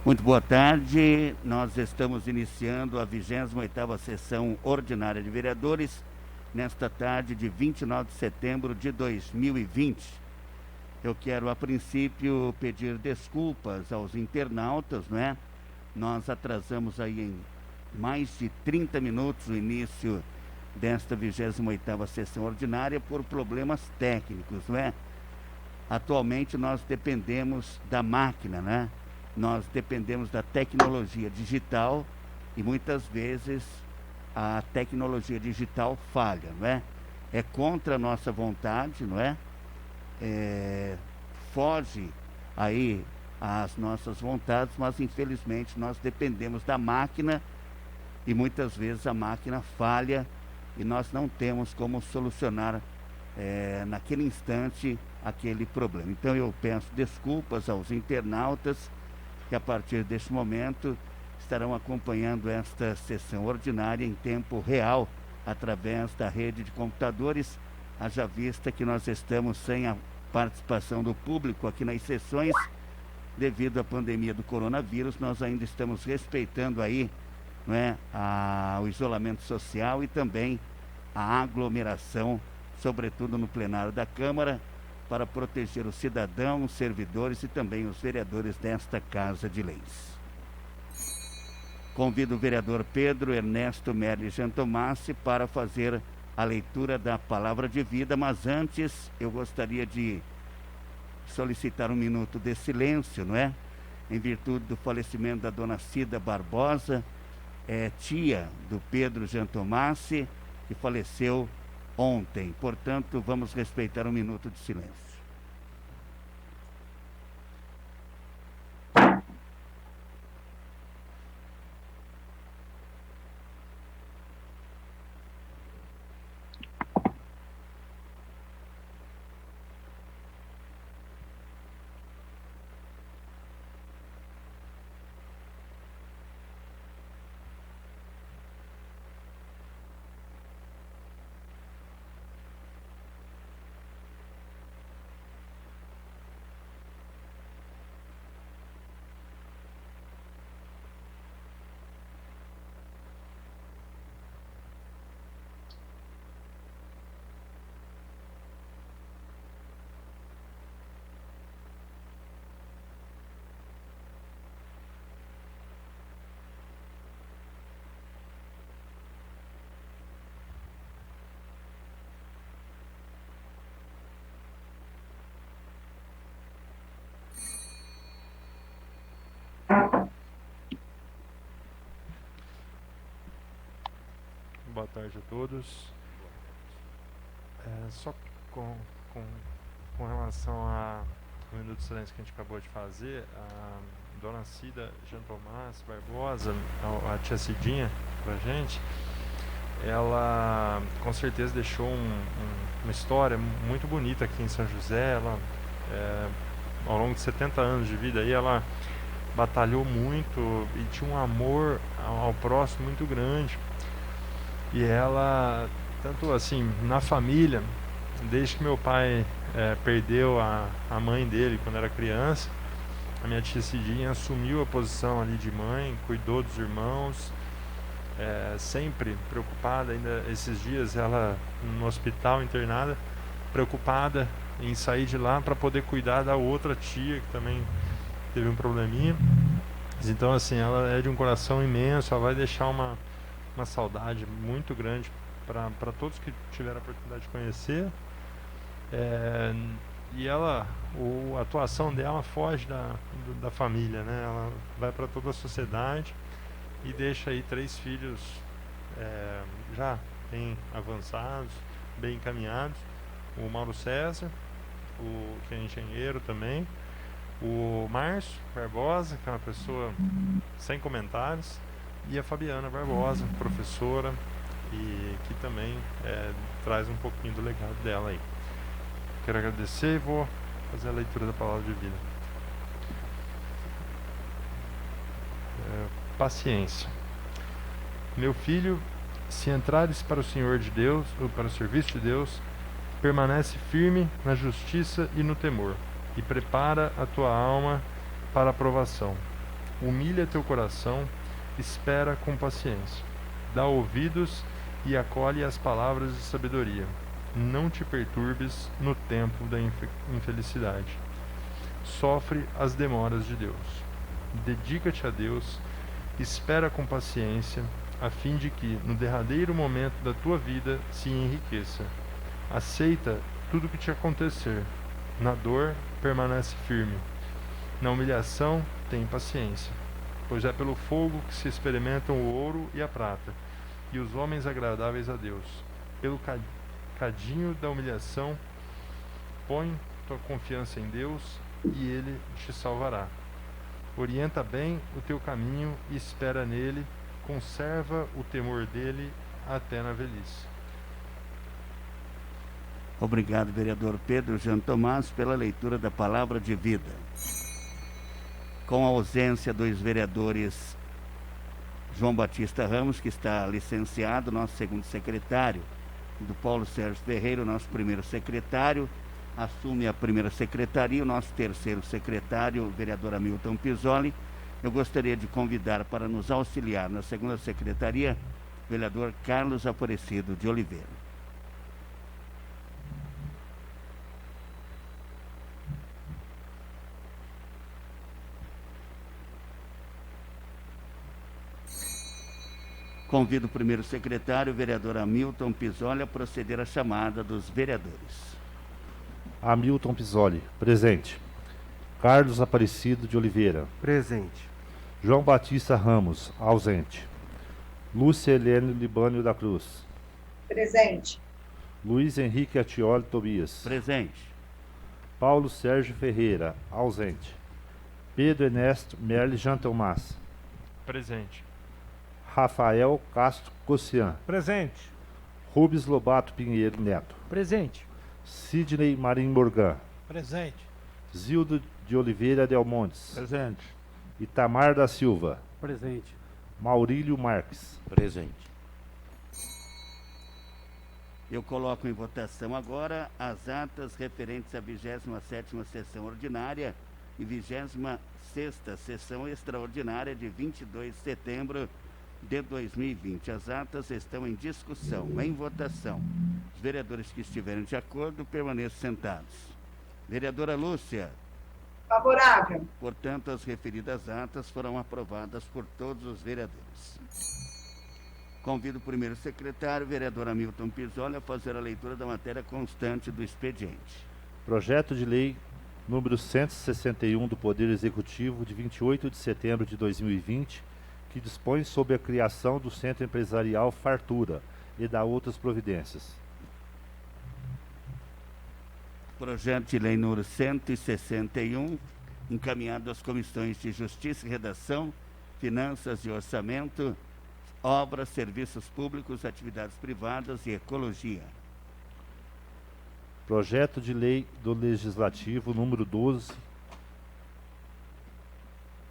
Muito boa tarde, nós estamos iniciando a 28ª sessão ordinária de vereadores, nesta tarde de 29 de setembro de 2020. Eu quero, a princípio, pedir desculpas aos internautas, não é? Nós atrasamos aí em mais de 30 minutos o início desta 28ª sessão ordinária por problemas técnicos, não é? Atualmente nós dependemos da máquina, né? Nós dependemos da tecnologia digital e muitas vezes a tecnologia digital falha, não é? É contra a nossa vontade, não é? Foge aí às nossas vontades, mas infelizmente nós dependemos da máquina e muitas vezes a máquina falha e nós não temos como solucionar naquele instante aquele problema. Então eu peço desculpas aos internautas que a partir deste momento estarão acompanhando esta sessão ordinária em tempo real através da rede de computadores, haja vista que nós estamos sem a participação do público aqui nas sessões devido à pandemia do coronavírus. Nós ainda estamos respeitando aí, não é, o isolamento social e também a aglomeração, sobretudo no plenário da Câmara, para proteger os cidadãos, os servidores e também os vereadores desta Casa de Leis. Convido o vereador Pedro Ernesto Merli Jantomassi para fazer a leitura da palavra de vida, mas antes eu gostaria de solicitar um minuto de silêncio, não é? Em virtude do falecimento da dona Cida Barbosa, tia do Pedro Jantomassi, que faleceu ontem. Portanto, vamos respeitar um minuto de silêncio. Boa tarde a todos. Só com relação ao minuto de silêncio que a gente acabou de fazer, a dona Cida Jantomassi Barbosa, a tia Cidinha pra gente, ela com certeza deixou uma história muito bonita aqui em São José. Ela, ao longo de 70 anos de vida aí, ela batalhou muito e tinha um amor ao próximo muito grande. E ela, tanto assim, na família, desde que meu pai perdeu a mãe dele quando era criança, a minha tia Cidinha assumiu a posição ali de mãe, cuidou dos irmãos, sempre preocupada. Ainda esses dias ela no hospital internada, preocupada em sair de lá para poder cuidar da outra tia que também teve um probleminha. Então assim, ela é de um coração imenso, ela vai deixar uma saudade muito grande para todos que tiveram a oportunidade de conhecer. E ela, a atuação dela foge da família, né? Ela vai para toda a sociedade e deixa aí 3 filhos já bem avançados, bem encaminhados. O Mauro César, que é engenheiro também, o Márcio Barbosa, que é uma pessoa sem comentários, e a Fabiana Barbosa, professora, e que também traz um pouquinho do legado dela aí. Quero agradecer e vou fazer a leitura da palavra de vida. Paciência. Meu filho, se entrares para o Senhor de Deus, ou para o serviço de Deus, permanece firme na justiça e no temor, e prepara a tua alma para a provação. Humilha teu coração, espera com paciência. Dá ouvidos e acolhe as palavras de sabedoria. Não te perturbes no tempo da infelicidade. Sofre as demoras de Deus. Dedica-te a Deus, espera com paciência, a fim de que, no derradeiro momento da tua vida, se enriqueça. Aceita tudo o que te acontecer. Na dor, permanece firme. Na humilhação, tem paciência. Pois é pelo fogo que se experimentam o ouro e a prata, e os homens agradáveis a Deus. Pelo cadinho da humilhação, põe tua confiança em Deus, e Ele te salvará. Orienta bem o teu caminho e espera nele, conserva o temor dele até na velhice. Obrigado, vereador Pedro Jean Tomás, pela leitura da palavra de vida. Com a ausência dos vereadores João Batista Ramos, que está licenciado, nosso segundo secretário, do Paulo Sérgio Ferreira, nosso primeiro secretário, assume a primeira secretaria, o nosso terceiro secretário, o vereador Hamilton Pizzoli. Eu gostaria de convidar para nos auxiliar na segunda secretaria, o vereador Carlos Aparecido de Oliveira. Convido o primeiro secretário, o vereador Hamilton Pizzoli, a proceder à chamada dos vereadores. Hamilton Pizzoli, presente. Carlos Aparecido de Oliveira, presente. João Batista Ramos, ausente. Lúcia Helene Libânio da Cruz, presente. Luiz Henrique Atioli Tobias, presente. Paulo Sérgio Ferreira, ausente. Pedro Ernesto Merle Jean Tomás, presente. Rafael Castro Cossian, Presente. Rubens Lobato Pinheiro Neto, Presente. Sidney Marim Morgan, Presente. Zildo de Oliveira Del Montes, Presente. Itamar da Silva, Presente. Maurílio Marques, presente. Eu coloco em votação agora as atas referentes à 27ª sessão ordinária e 26ª sessão extraordinária de 22 de setembro de 2020. As atas estão em discussão, em votação. Os vereadores que estiverem de acordo permaneçam sentados. Vereadora Lúcia. Favorável. Portanto, as referidas atas foram aprovadas por todos os vereadores. Convido o primeiro secretário, o vereador Hamilton Pizzoli, a fazer a leitura da matéria constante do expediente. Projeto de lei número 161 do Poder Executivo de 28 de setembro de 2020, que dispõe sobre a criação do Centro Empresarial Fartura e da outras providências. Projeto de lei número 161, encaminhado às comissões de Justiça e Redação, Finanças e Orçamento, Obras, Serviços Públicos, Atividades Privadas e Ecologia. Projeto de lei do Legislativo número 12,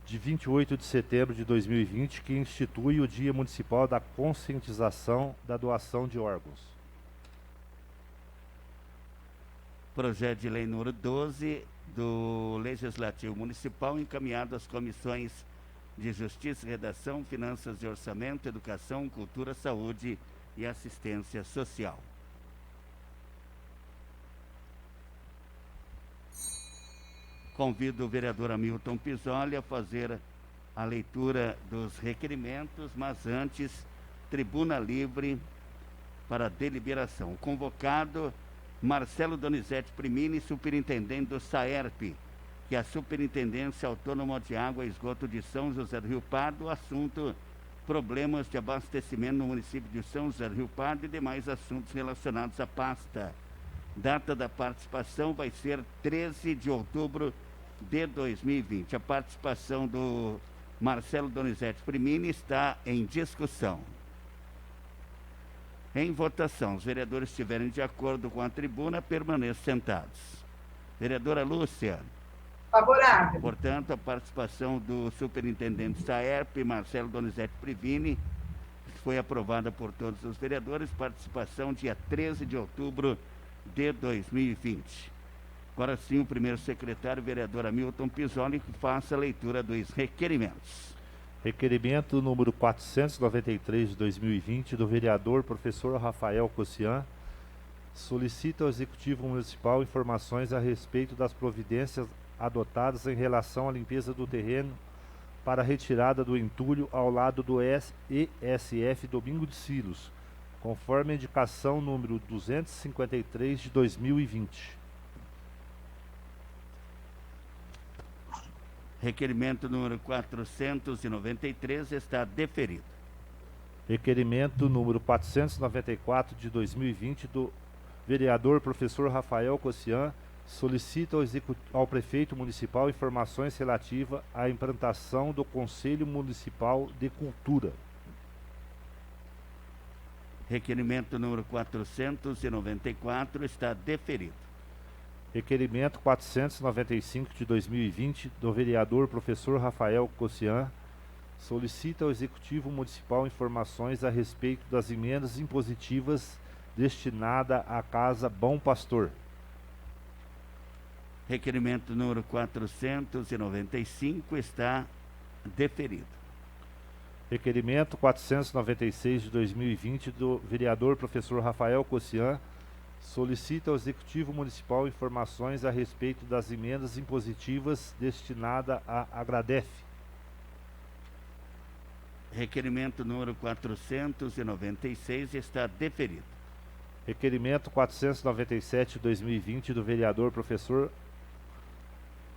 de 28 de setembro de 2020, que institui o Dia Municipal da Conscientização da Doação de Órgãos. Projeto de lei número 12 do Legislativo Municipal, encaminhado às comissões de Justiça e Redação, Finanças e Orçamento, Educação, Cultura, Saúde e Assistência Social. Convido o vereador Hamilton Pizzoli a fazer a leitura dos requerimentos, mas antes, tribuna livre para deliberação. Convocado Marcelo Donizete Primini, superintendente do SAERP, que é a Superintendência Autônoma de Água e Esgoto de São José do Rio Pardo, assunto problemas de abastecimento no município de São José do Rio Pardo e demais assuntos relacionados à pasta. Data da participação vai ser 13 de outubro de 2020. A participação do Marcelo Donizete Primini está em discussão. Em votação, os vereadores estiverem de acordo com a tribuna, permaneçam sentados. Vereadora Lúcia. Favorável. Portanto, a participação do superintendente SAERP, Marcelo Donizete Primini, foi aprovada por todos os vereadores. Participação dia 13 de outubro de 2020. Agora sim, o primeiro secretário, vereador Hamilton Pisoli, que faça a leitura dos requerimentos. Requerimento número 493 de 2020 do vereador professor Rafael Cossian solicita ao Executivo Municipal informações a respeito das providências adotadas em relação à limpeza do terreno para a retirada do entulho ao lado do ESF Domingo de Silos, conforme a indicação número 253 de 2020. Requerimento número 493 está deferido. Requerimento número 494 de 2020 do vereador professor Rafael Cossian solicita ao prefeito municipal informações relativas à implantação do Conselho Municipal de Cultura. Requerimento número 494 está deferido. Requerimento 495 de 2020 do vereador professor Rafael Cossian solicita ao Executivo Municipal informações a respeito das emendas impositivas destinadas à Casa Bom Pastor. Requerimento número 495 está deferido. Requerimento 496 de 2020 do vereador professor Rafael Cossian solicita ao Executivo Municipal informações a respeito das emendas impositivas destinadas à Agradef. Requerimento número 496 está deferido. Requerimento 497 de 2020 do vereador professor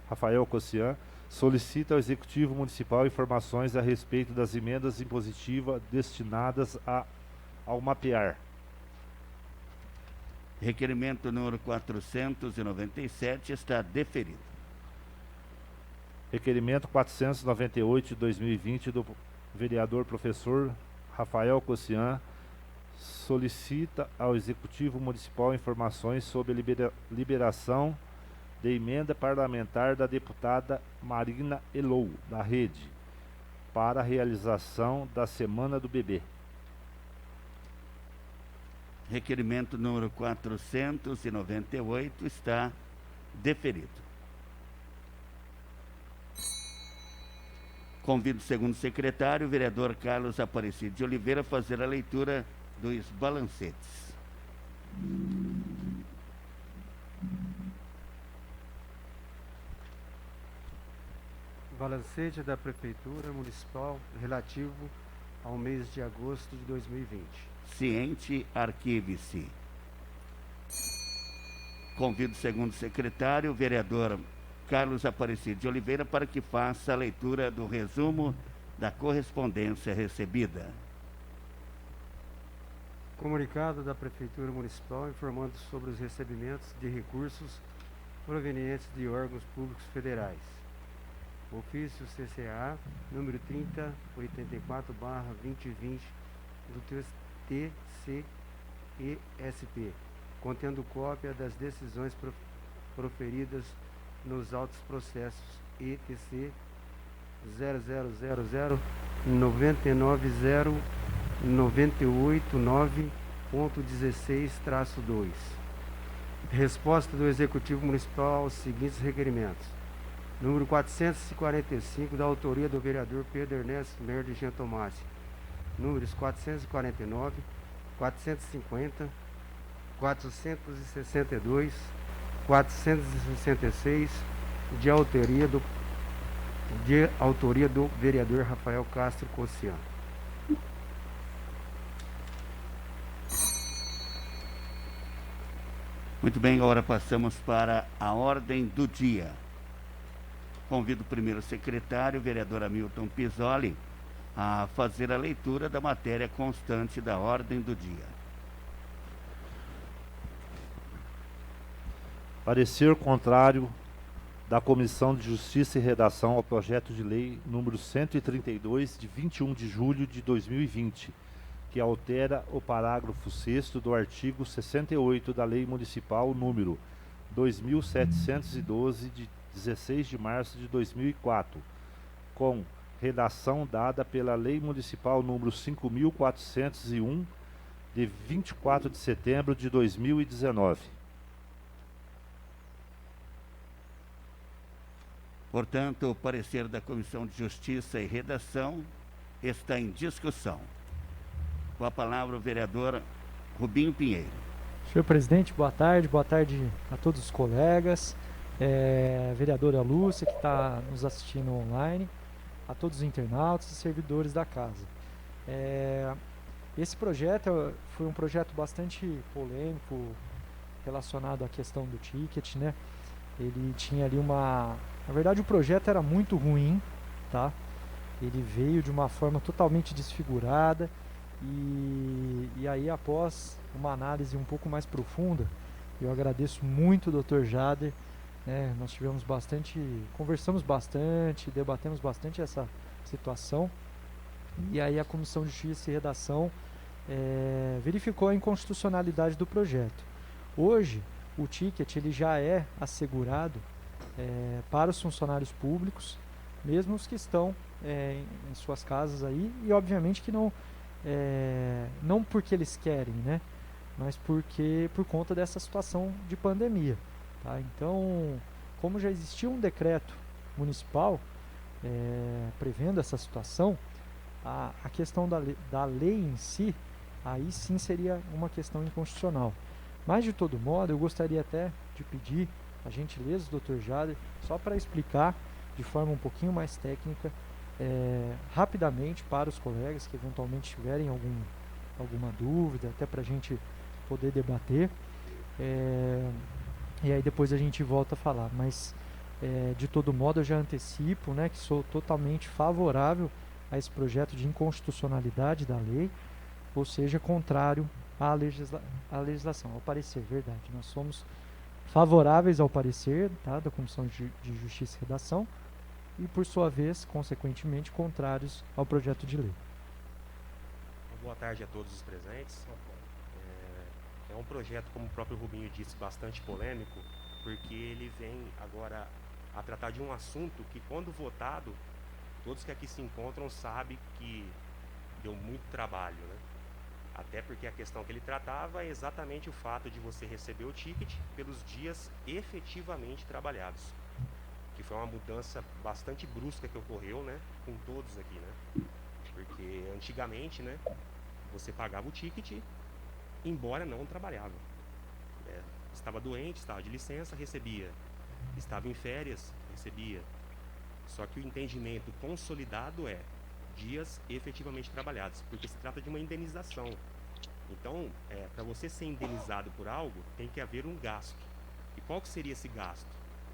Rafael Cossian solicita ao Executivo Municipal informações a respeito das emendas impositivas destinadas ao mapear. Requerimento número 497 está deferido. Requerimento 498 de 2020 do vereador professor Rafael Cossian solicita ao Executivo Municipal informações sobre a liberação de emenda parlamentar da deputada Marina Elou, da Rede, para a realização da Semana do Bebê. Requerimento número 498 está deferido. Convido o segundo secretário, o vereador Carlos Aparecido de Oliveira, a fazer a leitura dos balancetes. Balancete da Prefeitura Municipal relativo ao mês de agosto de 2020. Ciente, arquive-se. Convido o segundo secretário, o vereador Carlos Aparecido de Oliveira, para que faça a leitura do resumo da correspondência recebida. Comunicado da Prefeitura Municipal informando sobre os recebimentos de recursos provenientes de órgãos públicos federais. Ofício CCA, número 3084/2020 do TCESP, contendo cópia das decisões proferidas nos autos processos ETC 00000989.16-2. Resposta do Executivo Municipal aos seguintes requerimentos. Número 445, da autoria do vereador Pedro Ernesto Merda Gentomassi. Números 449, 450, 462, 466, de autoria do vereador Rafael Castro Cossian. Muito bem, agora passamos para a ordem do dia. Convido o primeiro secretário, o vereador Hamilton Pisoli, a fazer a leitura da matéria constante da ordem do dia. Parecer contrário da Comissão de Justiça e Redação ao projeto de lei número 132, de 21 de julho de 2020, que altera o parágrafo 6º do artigo 68 da Lei Municipal número 2712, de 16 de março de 2004, com redação dada pela Lei Municipal número 5.401, de 24 de setembro de 2019. Portanto, o parecer da Comissão de Justiça e Redação está em discussão. Com a palavra o vereador Rubinho Pinheiro. Senhor presidente, boa tarde a todos os colegas, vereadora Lúcia, que está nos assistindo online, a todos os internautas e servidores da casa. Esse projeto foi um projeto bastante polêmico relacionado à questão do ticket, né? Ele tinha ali na verdade, o projeto era muito ruim, tá? Ele veio de uma forma totalmente desfigurada e aí, após uma análise um pouco mais profunda, eu agradeço muito o Dr. Jader, né? Nós conversamos bastante, debatemos bastante essa situação, e aí a Comissão de Justiça e Redação verificou a inconstitucionalidade do projeto. Hoje, o ticket ele já é assegurado para os funcionários públicos, mesmo os que estão em suas casas aí, e obviamente que não porque eles querem, né, mas por conta dessa situação de pandemia, tá? Então, como já existia um decreto municipal prevendo essa situação, a questão da lei em si, aí sim seria uma questão inconstitucional. Mas, de todo modo, eu gostaria até de pedir a gentileza do Dr. Jader, só para explicar de forma um pouquinho mais técnica, rapidamente para os colegas que eventualmente tiverem alguma dúvida, até para a gente poder debater, e aí depois a gente volta a falar. Mas, de todo modo, eu já antecipo, né, que sou totalmente favorável a esse projeto de inconstitucionalidade da lei, ou seja, contrário à legislação, ao parecer, verdade. Nós somos favoráveis ao parecer, tá, da Comissão de Justiça e Redação e, por sua vez, consequentemente, contrários ao projeto de lei. Boa tarde a todos os presentes. É um projeto, como o próprio Rubinho disse, bastante polêmico, porque ele vem agora a tratar de um assunto que, quando votado, todos que aqui se encontram sabem que deu muito trabalho, né? Até porque a questão que ele tratava é exatamente o fato de você receber o ticket pelos dias efetivamente trabalhados, que foi uma mudança bastante brusca que ocorreu, né, com todos aqui, né? Porque antigamente, né, você pagava o ticket, embora não trabalhava. Estava doente, estava de licença, recebia. Estava em férias, recebia. Só que o entendimento consolidado é dias efetivamente trabalhados, porque se trata de uma indenização. Então, para você ser indenizado por algo, tem que haver um gasto. E qual que seria esse gasto?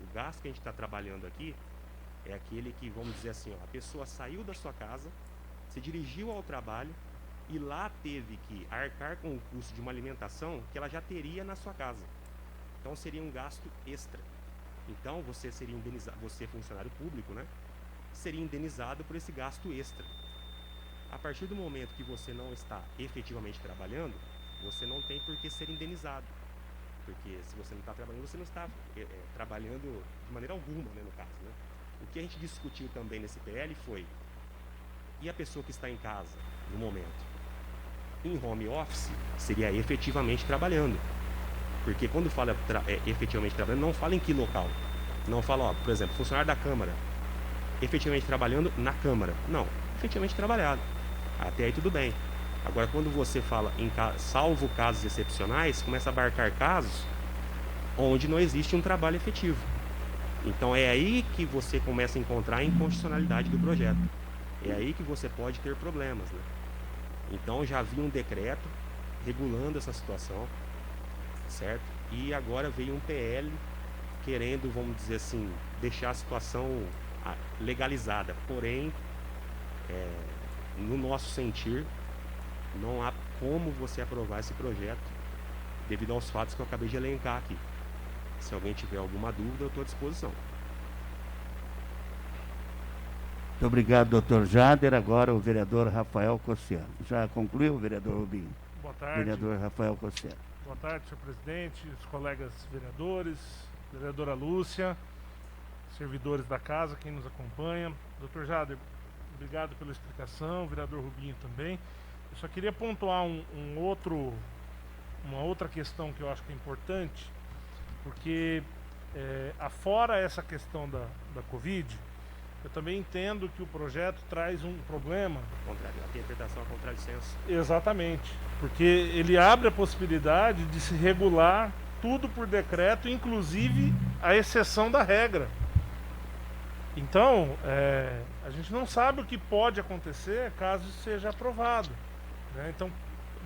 O gasto que a gente está trabalhando aqui é aquele que, vamos dizer assim, ó, a pessoa saiu da sua casa, se dirigiu ao trabalho e lá teve que arcar com o custo de uma alimentação que ela já teria na sua casa. Então, seria um gasto extra. Então, você seria indenizado, você funcionário público, né, seria indenizado por esse gasto extra. A partir do momento que você não está efetivamente trabalhando, você não tem por que ser indenizado. Porque se você não está trabalhando, você não está trabalhando de maneira alguma, né, no caso, né? O que a gente discutiu também nesse PL foi: e a pessoa que está em casa, no momento? Em home office, seria efetivamente trabalhando. Porque quando fala efetivamente trabalhando, não fala em que local. Não fala, ó, por exemplo, funcionário da Câmara, efetivamente trabalhando na Câmara. Não, efetivamente trabalhado. Até aí tudo bem. Agora, quando você fala em salvo casos excepcionais, começa a abarcar casos onde não existe um trabalho efetivo. Então é aí que você começa a encontrar a inconstitucionalidade do projeto. É aí que você pode ter problemas, né? Então já havia um decreto regulando essa situação, certo? E agora veio um PL querendo, vamos dizer assim, deixar a situação legalizada. Porém, no nosso sentir, não há como você aprovar esse projeto devido aos fatos que eu acabei de elencar aqui. Se alguém tiver alguma dúvida, eu estou à disposição. Muito obrigado, doutor Jader. Agora o vereador Rafael Cossiano. Já concluiu, vereador Rubinho? Boa tarde. Vereador Rafael Cossiano. Boa tarde, senhor presidente, os colegas vereadores, vereadora Lúcia, servidores da casa, quem nos acompanha. Doutor Jader, obrigado pela explicação, vereador Rubinho também. Eu só queria pontuar uma outra questão que eu acho que é importante, porque afora essa questão da Covid, eu também entendo que o projeto traz um problema. A interpretação é contrário de senso. Exatamente, porque ele abre a possibilidade de se regular tudo por decreto, inclusive a exceção da regra. Então, a gente não sabe o que pode acontecer caso seja aprovado, né? Então,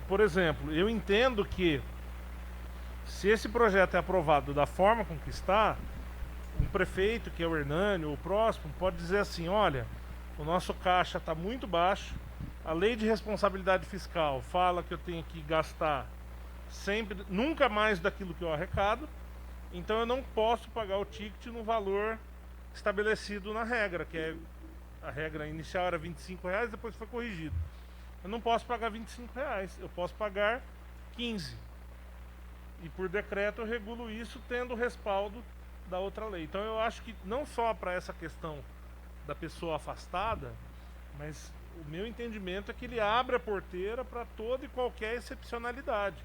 por exemplo, eu entendo que se esse projeto é aprovado da forma com que está, um prefeito, que é o Hernani, ou o próximo, pode dizer assim: olha, o nosso caixa está muito baixo, a lei de responsabilidade fiscal fala que eu tenho que gastar sempre, nunca mais daquilo que eu arrecado, então eu não posso pagar o ticket no valor estabelecido na regra, que é a regra inicial era R$25, depois foi corrigido. Eu não posso pagar R$25, eu posso pagar 15. E por decreto eu regulo isso tendo o respaldo da outra lei. Então eu acho que não só para essa questão da pessoa afastada, mas o meu entendimento é que ele abre a porteira para toda e qualquer excepcionalidade.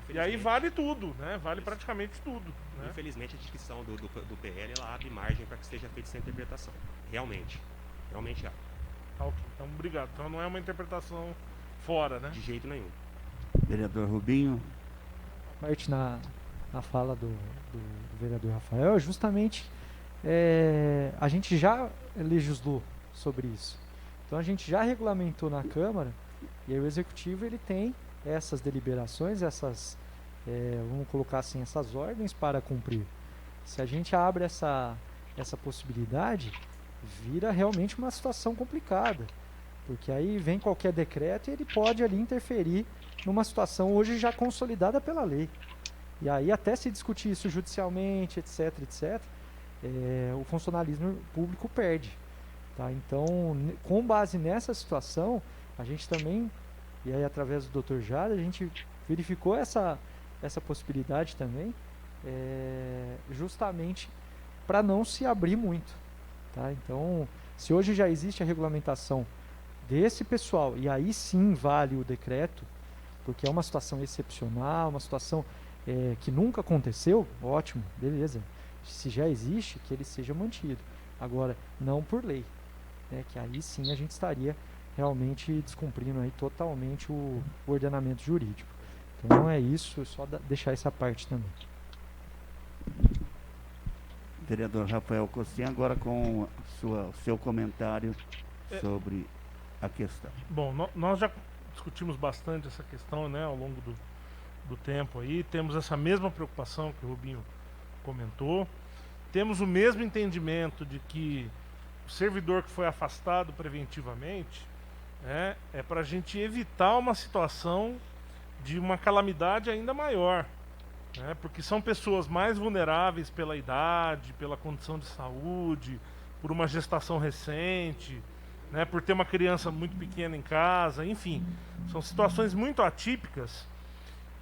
E aí vale tudo, né? Vale praticamente tudo, né? Infelizmente a descrição do PL ela abre margem para que seja feita essa interpretação. Realmente abre. Tá, ok. Então obrigado. Então não é uma interpretação fora, né? De jeito nenhum. Vereador Rubinho. Parte na fala do vereador Rafael, justamente a gente já legislou sobre isso. Então a gente já regulamentou na Câmara, e aí o Executivo ele tem essas deliberações, vamos colocar assim, essas ordens para cumprir. Se a gente abre essa possibilidade, vira realmente uma situação complicada, porque aí vem qualquer decreto e ele pode ali interferir numa situação hoje já consolidada pela lei. E aí até se discutir isso judicialmente, etc, o funcionalismo público perde. Tá? Então, com base nessa situação, a gente também, e aí através do Dr. Jada, a gente verificou essa possibilidade também, justamente para não se abrir muito. Tá? Então, se hoje já existe a regulamentação desse pessoal, e aí sim vale o decreto, porque é uma situação excepcional, uma situação que nunca aconteceu, ótimo, beleza. Se já existe, que ele seja mantido. Agora, não por lei, né, que aí sim a gente estaria realmente descumprindo aí totalmente o ordenamento jurídico. Então é isso, só deixar essa parte também. Vereador Rafael Costinha, agora com o seu comentário sobre a questão. Bom, nós já discutimos bastante essa questão, né, ao longo do tempo aí. Temos essa mesma preocupação que o Rubinho comentou. Temos o mesmo entendimento de que o servidor que foi afastado preventivamente é para a gente evitar uma situação de uma calamidade ainda maior, né? Porque são pessoas mais vulneráveis pela idade, pela condição de saúde, por uma gestação recente, né? Por ter uma criança muito pequena em casa, enfim, são situações muito atípicas,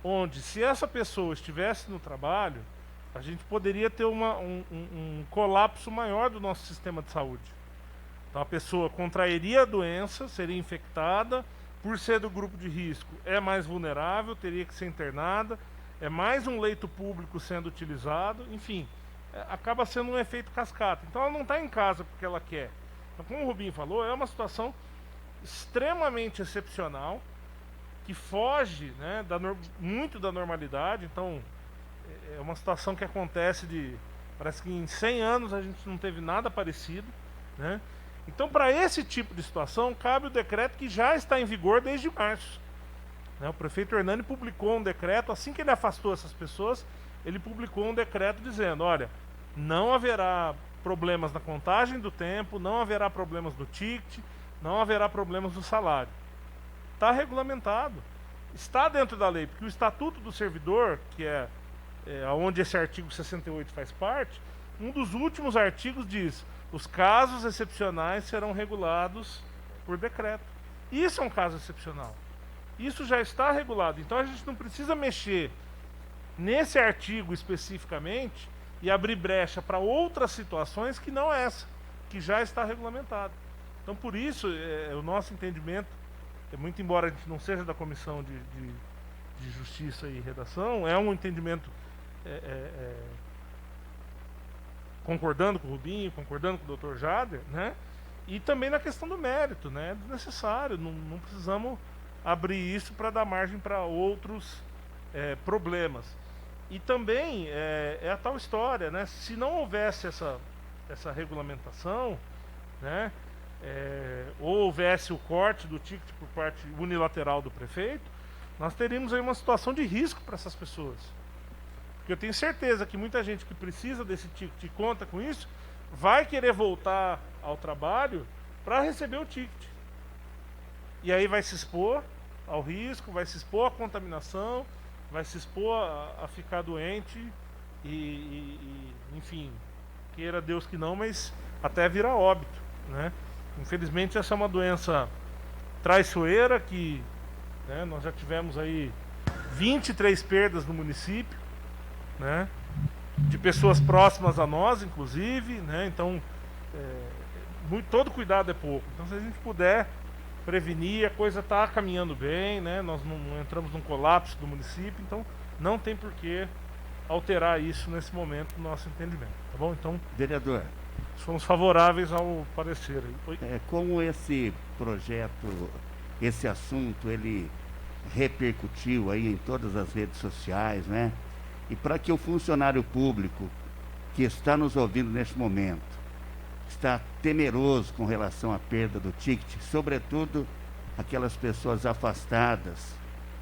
onde se essa pessoa estivesse no trabalho, a gente poderia ter um colapso maior do nosso sistema de saúde. Então a pessoa contrairia a doença, seria infectada, por ser do grupo de risco é mais vulnerável, teria que ser internada, é mais um leito público sendo utilizado, enfim, acaba sendo um efeito cascata. Então ela não está em casa porque ela quer. Então, como o Rubinho falou, é uma situação extremamente excepcional, que foge, né, muito da normalidade. Então é uma situação que acontece parece que em 100 anos a gente não teve nada parecido, né? Então, para esse tipo de situação, cabe o decreto que já está em vigor desde março, né? O prefeito Hernani publicou um decreto, assim que ele afastou essas pessoas, ele publicou um decreto dizendo: olha, não haverá problemas na contagem do tempo, não haverá problemas no ticket, não haverá problemas no salário. Está regulamentado, está dentro da lei, porque o Estatuto do Servidor, que é onde esse artigo 68 faz parte, um dos últimos artigos diz: os casos excepcionais serão regulados por decreto. Isso é um caso excepcional. Isso já está regulado. Então a gente não precisa mexer nesse artigo especificamente e abrir brecha para outras situações que não essa, que já está regulamentada. Então por isso, o nosso entendimento, muito embora a gente não seja da Comissão de Justiça e Redação, é um entendimento concordando com o Rubinho, concordando com o Dr. Jader, né? E também na questão do mérito, né? É desnecessário, não precisamos abrir isso para dar margem para outros problemas. E também é a tal história, né? Se não houvesse essa regulamentação, né? Ou houvesse o corte do ticket por parte unilateral do prefeito, nós teríamos aí uma situação de risco para essas pessoas. Porque eu tenho certeza que muita gente que precisa desse ticket e conta com isso, vai querer voltar ao trabalho para receber o ticket. E aí vai se expor ao risco, vai se expor à contaminação, vai se expor a ficar doente enfim, queira Deus que não, mas até virar óbito, né? Infelizmente essa é uma doença traiçoeira que, né, nós já tivemos aí 23 perdas no município, né, de pessoas próximas a nós, inclusive, né? Então todo cuidado é pouco. Então se a gente puder prevenir, a coisa está caminhando bem, né? Nós não entramos num colapso do município, então não tem por que alterar isso nesse momento no nosso entendimento, tá bom? Então, Vereador, somos favoráveis ao parecer aí. como esse projeto, esse assunto, ele repercutiu aí em todas as redes sociais, né? E para que o funcionário público que está nos ouvindo neste momento, está temeroso com relação à perda do ticket, sobretudo aquelas pessoas afastadas,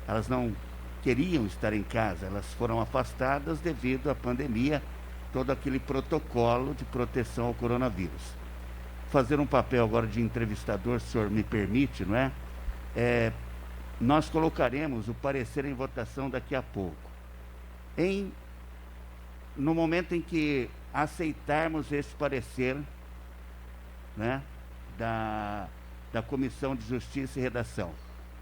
elas não queriam estar em casa, elas foram afastadas devido à pandemia, todo aquele protocolo de proteção ao coronavírus. Fazer um papel agora de entrevistador, se o senhor me permite, não é? Nós colocaremos o parecer em votação daqui a pouco. No momento em que aceitarmos esse parecer, né, da Comissão de Justiça e Redação,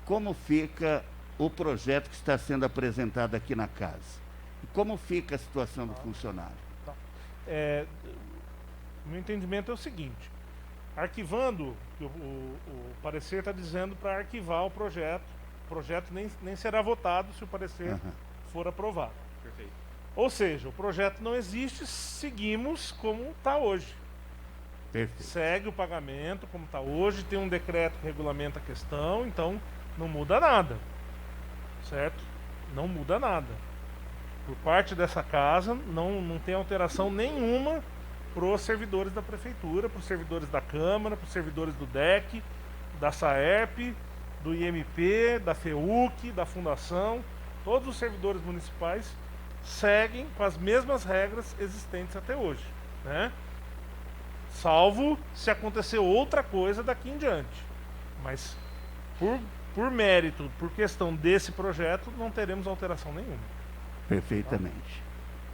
como fica o projeto que está sendo apresentado aqui na casa? E como fica a situação do funcionário? Meu entendimento é o seguinte: arquivando, o parecer está dizendo para arquivar o projeto nem será votado se o parecer for aprovado. Perfeito. Ou seja, o projeto não existe, seguimos como está hoje. Perfeito. Segue o pagamento como está hoje, tem um decreto que regulamenta a questão, então não muda nada, certo? Não muda nada. Por parte dessa casa, não tem alteração nenhuma para os servidores da prefeitura, para os servidores da Câmara, para os servidores do DEC, da SAERP, do IMP, da FEUC, da Fundação. Todos os servidores municipais seguem com as mesmas regras existentes até hoje, né? Salvo se acontecer outra coisa daqui em diante. Mas por mérito, por questão desse projeto, não teremos alteração nenhuma. Perfeitamente.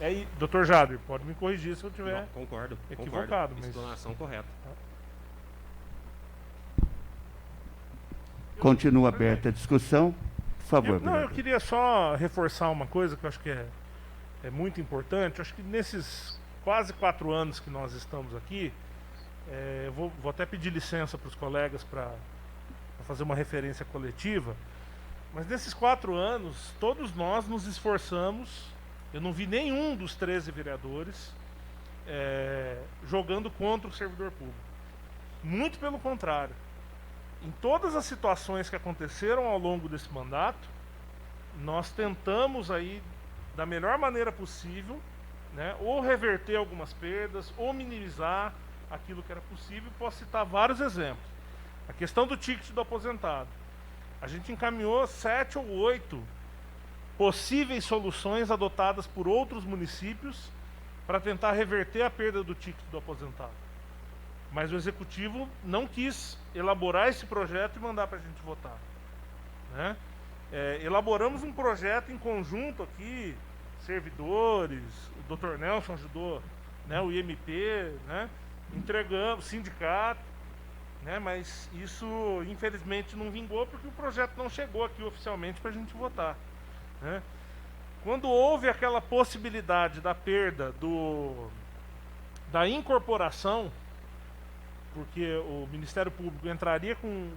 Aí, Dr. Jader, pode me corrigir se eu tiver Concordo. equivocado. Mas... Explanação correta. Continua aberta a discussão. Por favor, eu vereador. queria só reforçar uma coisa que eu acho que é muito importante. Eu acho que nesses quase 4 anos que nós estamos aqui, eu vou até pedir licença para os colegas para fazer uma referência coletiva, mas nesses 4 anos, todos nós nos esforçamos. Eu não vi nenhum dos 13 vereadores jogando contra o servidor público. Muito pelo contrário. Em todas as situações que aconteceram ao longo desse mandato, nós tentamos aí, da melhor maneira possível, né, ou reverter algumas perdas, ou minimizar aquilo que era possível. Posso citar vários exemplos. A questão do ticket do aposentado. A gente encaminhou 7 ou 8 possíveis soluções adotadas por outros municípios para tentar reverter a perda do ticket do aposentado. Mas o executivo não quis elaborar esse projeto e mandar para a gente votar, né? Elaboramos um projeto em conjunto aqui, servidores, o Dr. Nelson ajudou, né, o IMP, né, entregamos, sindicato, né, mas isso infelizmente não vingou porque o projeto não chegou aqui oficialmente para a gente votar, né? Quando houve aquela possibilidade da perda da incorporação, porque o Ministério Público entraria com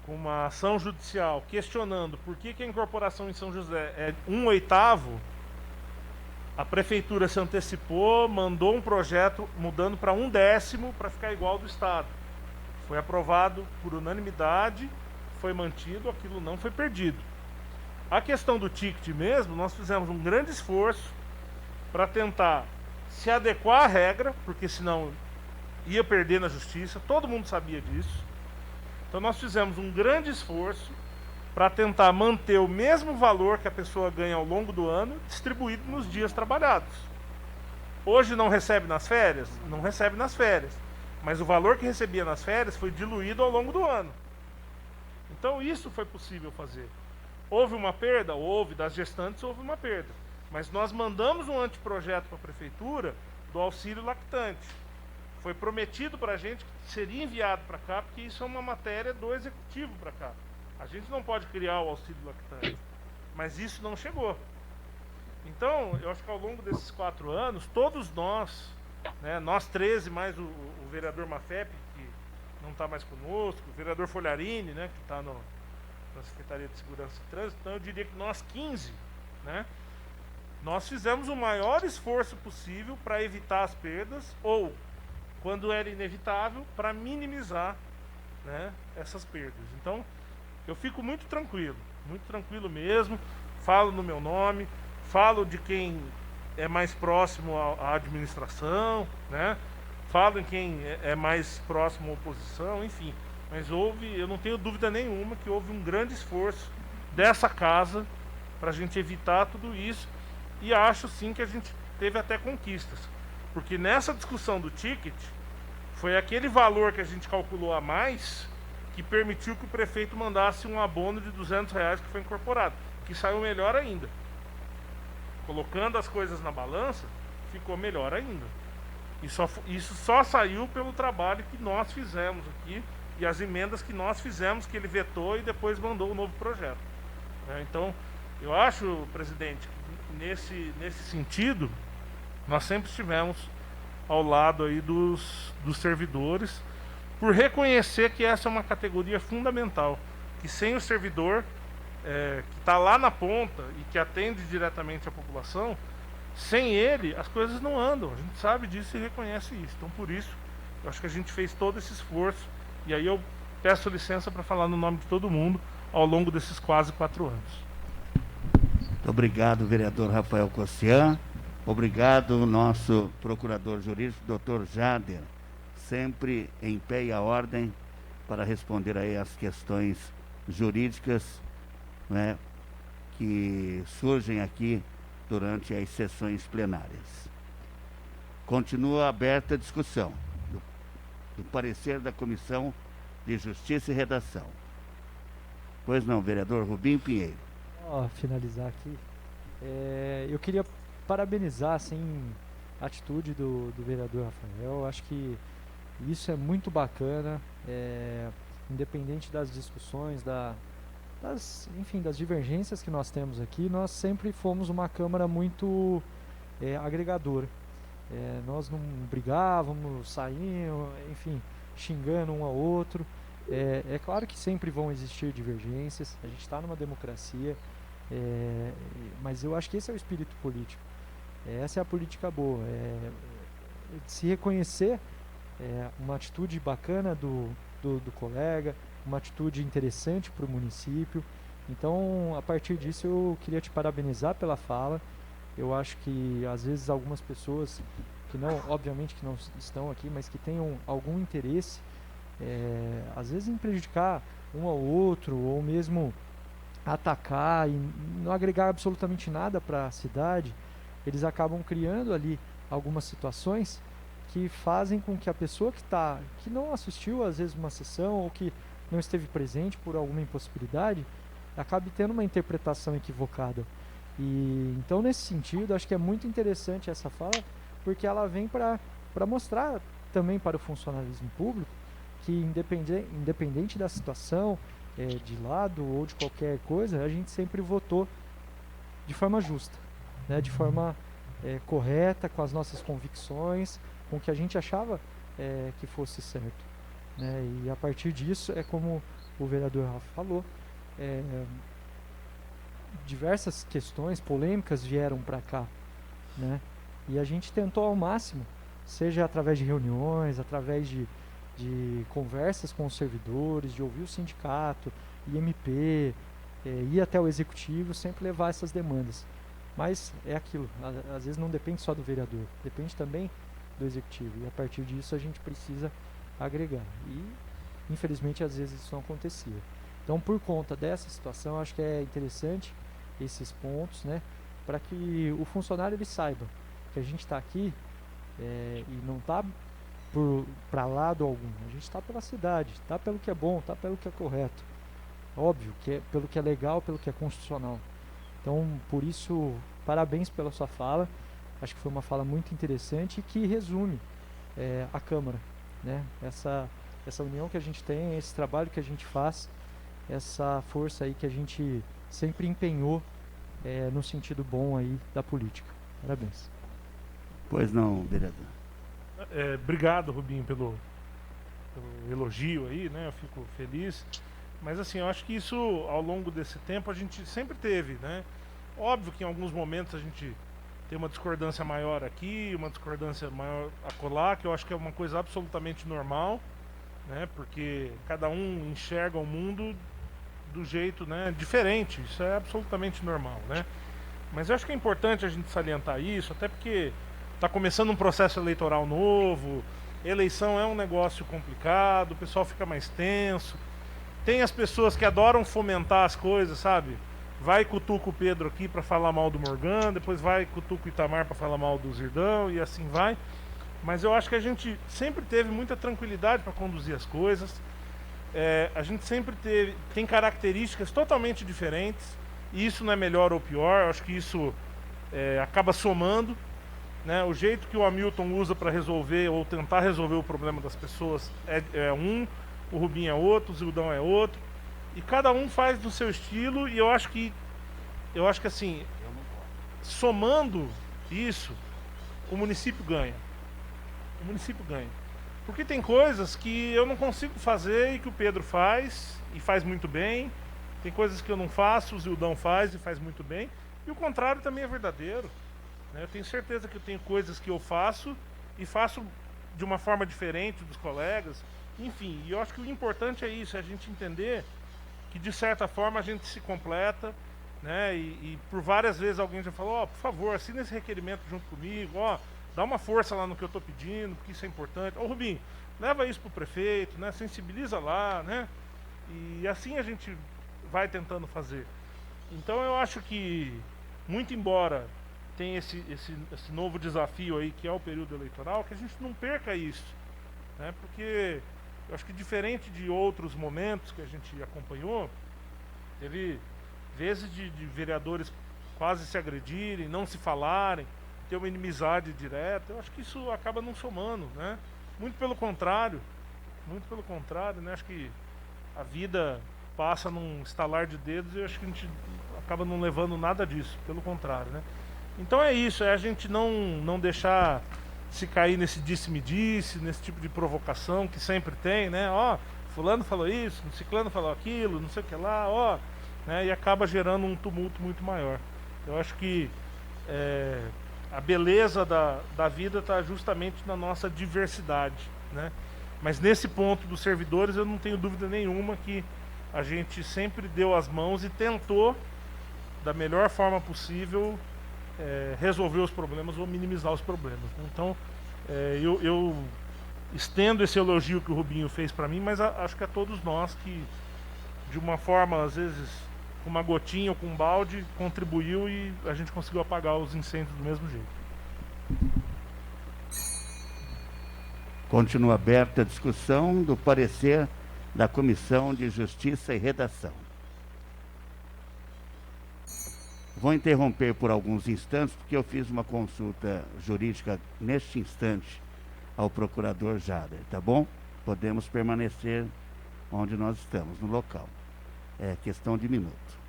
uma ação judicial questionando por que a incorporação em São José é 1/8, A prefeitura se antecipou, mandou um projeto mudando para 1/10 para ficar igual ao do Estado. Foi aprovado por unanimidade, foi mantido, aquilo não foi perdido. A questão do ticket mesmo, nós fizemos um grande esforço para tentar se adequar à regra, porque senão ia perder na justiça, todo mundo sabia disso. Então nós fizemos um grande esforço para tentar manter o mesmo valor que a pessoa ganha ao longo do ano, distribuído nos dias trabalhados. Hoje não recebe nas férias? Não recebe nas férias. Mas o valor que recebia nas férias foi diluído ao longo do ano. Então isso foi possível fazer. Houve uma perda? Houve. Das gestantes houve uma perda. Mas nós mandamos um anteprojeto para a prefeitura do auxílio lactante. Foi prometido para a gente que seria enviado para cá, porque isso é uma matéria do executivo para cá. A gente não pode criar o auxílio lactante, mas isso não chegou. Então, eu acho que ao longo desses 4 anos, todos nós, né, nós 13, mais o vereador Mafep, que não está mais conosco, o vereador Folharini, né, que está na Secretaria de Segurança e Trânsito, então eu diria que nós 15, né, nós fizemos o maior esforço possível para evitar as perdas, ou, quando era inevitável, para minimizar, né, essas perdas. Então, eu fico muito tranquilo mesmo, falo no meu nome, falo de quem é mais próximo à administração, né? Falo em quem é mais próximo à oposição, enfim. Mas eu não tenho dúvida nenhuma que houve um grande esforço dessa casa para a gente evitar tudo isso, e acho sim que a gente teve até conquistas. Porque nessa discussão do ticket, foi aquele valor que a gente calculou a mais que permitiu que o prefeito mandasse um abono de R$200 que foi incorporado, que saiu melhor ainda. Colocando as coisas na balança, ficou melhor ainda. E isso só saiu pelo trabalho que nós fizemos aqui e as emendas que nós fizemos, que ele vetou e depois mandou o novo projeto. Então, eu acho, presidente, que nesse sentido, nós sempre estivemos ao lado aí dos servidores, por reconhecer que essa é uma categoria fundamental, que sem o servidor que está lá na ponta e que atende diretamente a população, sem ele as coisas não andam. A gente sabe disso e reconhece isso. Então, por isso, eu acho que a gente fez todo esse esforço, e aí eu peço licença para falar no nome de todo mundo ao longo desses quase 4 anos. Muito obrigado, vereador Rafael Cossian. Obrigado, nosso procurador jurídico, doutor Jader, sempre em pé e à ordem para responder aí as questões jurídicas, né, que surgem aqui durante as sessões plenárias. Continua aberta a discussão do parecer da Comissão de Justiça e Redação. Pois não, vereador Rubinho Pinheiro. Finalizar aqui, eu queria parabenizar assim, a atitude do vereador Rafael. Eu acho que isso é muito bacana, independente das discussões, enfim, das divergências que nós temos aqui. Nós sempre fomos uma Câmara muito agregadora. Nós não brigávamos, saímos, enfim, xingando um ao outro. É claro que sempre vão existir divergências, a gente está numa democracia, mas eu acho que esse é o espírito político. Essa é a política boa, de se reconhecer uma atitude bacana do colega, uma atitude interessante para o município. Então, a partir disso, eu queria te parabenizar pela fala. Eu acho que, às vezes, algumas pessoas que não, obviamente que não estão aqui, mas que tenham algum interesse, às vezes em prejudicar um ao outro, ou mesmo atacar e não agregar absolutamente nada para a cidade, eles acabam criando ali algumas situações que fazem com que a pessoa que não assistiu às vezes uma sessão, ou que não esteve presente por alguma impossibilidade, acabe tendo uma interpretação equivocada. E então, nesse sentido, acho que é muito interessante essa fala, porque ela vem para mostrar também para o funcionalismo público que, independente da situação, de lado ou de qualquer coisa, a gente sempre votou de forma justa, né, de forma correta, com as nossas convicções, com o que a gente achava que fosse certo, né? E a partir disso, como o vereador Rafa falou, diversas questões polêmicas vieram para cá, né? E a gente tentou ao máximo, seja através de reuniões, através de conversas com os servidores, de ouvir o sindicato, IMP, ir até o executivo, sempre levar essas demandas. Mas é aquilo, às vezes não depende só do vereador, depende também do executivo. E a partir disso a gente precisa agregar. E infelizmente às vezes isso não acontecia. Então, por conta dessa situação, acho que é interessante esses pontos, né, para que o funcionário ele saiba que a gente está aqui e não está para lado algum. A gente está pela cidade, está pelo que é bom, está pelo que é correto. Óbvio, que é pelo que é legal, pelo que é constitucional. Então, por isso, parabéns pela sua fala. Acho que foi uma fala muito interessante e que resume a Câmara, né? Essa união que a gente tem, esse trabalho que a gente faz, essa força aí que a gente sempre empenhou no sentido bom aí da política. Parabéns. Pois não, vereador. Obrigado, Rubinho, pelo elogio aí, né? Eu fico feliz. Mas assim, eu acho que isso, ao longo desse tempo, a gente sempre teve, né? Óbvio que em alguns momentos a gente tem uma discordância maior aqui, uma discordância maior acolá, que eu acho que é uma coisa absolutamente normal, né? Porque cada um enxerga o mundo do jeito, né, diferente. Isso é absolutamente normal, né? Mas eu acho que é importante a gente salientar isso, até porque está começando um processo eleitoral novo, eleição é um negócio complicado, o pessoal fica mais tenso. Tem as pessoas que adoram fomentar as coisas, sabe? Vai cutuca o Pedro aqui para falar mal do Morgan, depois vai cutuca o Itamar para falar mal do Zirdão e assim vai. Mas eu acho que a gente sempre teve muita tranquilidade para conduzir as coisas. A gente sempre tem características totalmente diferentes. E isso não é melhor ou pior, eu acho que isso acaba somando, né? O jeito que o Hamilton usa para resolver ou tentar resolver o problema das pessoas o Rubinho é outro, o Zildão é outro, e cada um faz do seu estilo. E eu acho que assim, somando isso, o município ganha. O município ganha. Porque tem coisas que eu não consigo fazer e que o Pedro faz, e faz muito bem. Tem coisas que eu não faço, o Zildão faz e faz muito bem. E o contrário também é verdadeiro, né? Eu tenho certeza que eu tenho coisas que eu faço e faço de uma forma diferente dos colegas. Enfim, e eu acho que o importante é isso, é a gente entender que de certa forma a gente se completa, né? E por várias vezes alguém já falou, por favor, assina esse requerimento junto comigo, dá uma força lá no que eu estou pedindo, porque isso é importante. Rubinho, leva isso para o prefeito, né? Sensibiliza lá, né? E assim a gente vai tentando fazer. Então eu acho que, muito embora tenha esse novo desafio aí, que é o período eleitoral, que a gente não perca isso, né? Porque eu acho que, diferente de outros momentos que a gente acompanhou, teve vezes de vereadores quase se agredirem, não se falarem, ter uma inimizade direta. Eu acho que isso acaba não somando, né? Muito pelo contrário, né? Acho que a vida passa num estalar de dedos e eu acho que a gente acaba não levando nada disso, pelo contrário, né? Então é isso, é a gente não deixar se cair nesse disse-me-disse, nesse tipo de provocação que sempre tem, né? Fulano falou isso, ciclano falou aquilo, não sei o que lá, né? E acaba gerando um tumulto muito maior. Eu acho que a beleza da vida está justamente na nossa diversidade, né? Mas nesse ponto dos servidores eu não tenho dúvida nenhuma que a gente sempre deu as mãos e tentou, da melhor forma possível, resolver os problemas ou minimizar os problemas. Então, eu estendo esse elogio que o Rubinho fez para mim, mas acho que a todos nós que, de uma forma, às vezes, com uma gotinha ou com um balde, contribuiu e a gente conseguiu apagar os incêndios do mesmo jeito. Continua aberta a discussão do parecer da Comissão de Justiça e Redação. Vou interromper por alguns instantes, porque eu fiz uma consulta jurídica neste instante ao procurador Jader, tá bom? Podemos permanecer onde nós estamos, no local. É questão de minuto.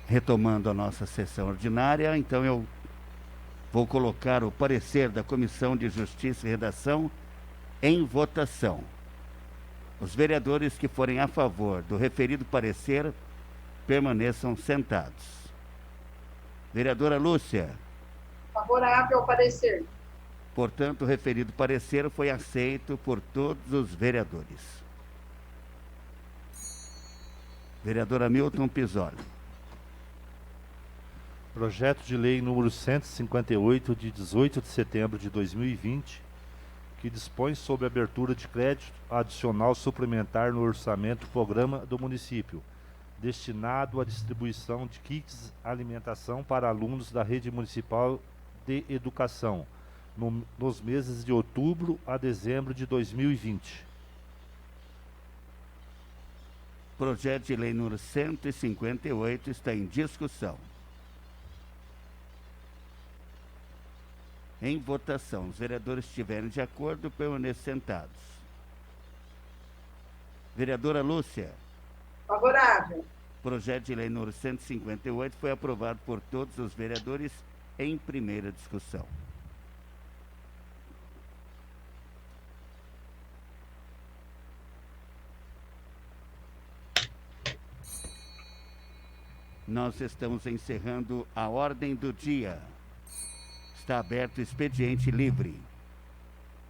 retomando a nossa sessão ordinária, então eu vou colocar o parecer da Comissão de Justiça e Redação em votação. Os vereadores que forem a favor do referido parecer permaneçam sentados. Vereadora Lúcia. Favorável ao parecer. Portanto, o referido parecer foi aceito por todos os vereadores. Vereador Hamilton Pizzoli. Projeto de lei número 158, de 18 de setembro de 2020, que dispõe sobre a abertura de crédito adicional suplementar no orçamento do programa do município, destinado à distribuição de kits alimentação para alunos da rede municipal de educação, nos meses de outubro a dezembro de 2020. Projeto de lei número 158 está em discussão. Em votação, os vereadores estiverem de acordo, permaneçam sentados. Vereadora Lúcia. Favorável. Projeto de lei número 158 foi aprovado por todos os vereadores em primeira discussão. Nós estamos encerrando a ordem do dia. Está aberto o expediente livre.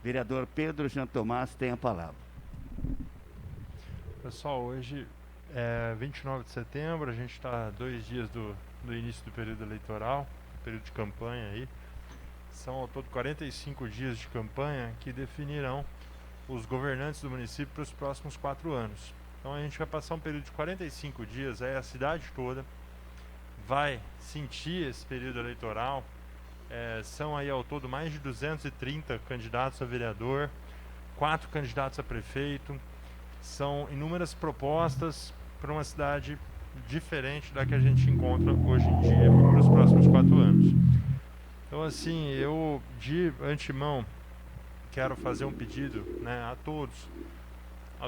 Vereador Pedro Jean Tomás tem a palavra. Pessoal, hoje é 29 de setembro, a gente está a 2 dias do início do período eleitoral, período de campanha aí. São ao todo 45 dias de campanha que definirão os governantes do município para os próximos 4 anos. Então a gente vai passar um período de 45 dias, aí a cidade toda vai sentir esse período eleitoral. São aí ao todo mais de 230 candidatos a vereador, 4 candidatos a prefeito. São inúmeras propostas para uma cidade diferente da que a gente encontra hoje em dia para os próximos 4 anos. Então assim, eu de antemão quero fazer um pedido, né, a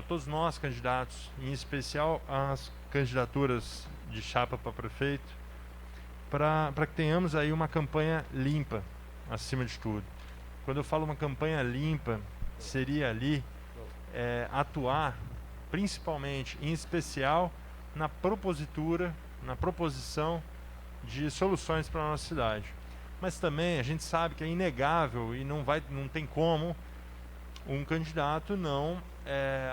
todos nós candidatos, em especial as candidaturas de chapa para prefeito, para que tenhamos aí uma campanha limpa, acima de tudo. Quando eu falo uma campanha limpa, seria ali atuar principalmente, em especial, na proposição de soluções para a nossa cidade. Mas também a gente sabe que é inegável e não tem como um candidato não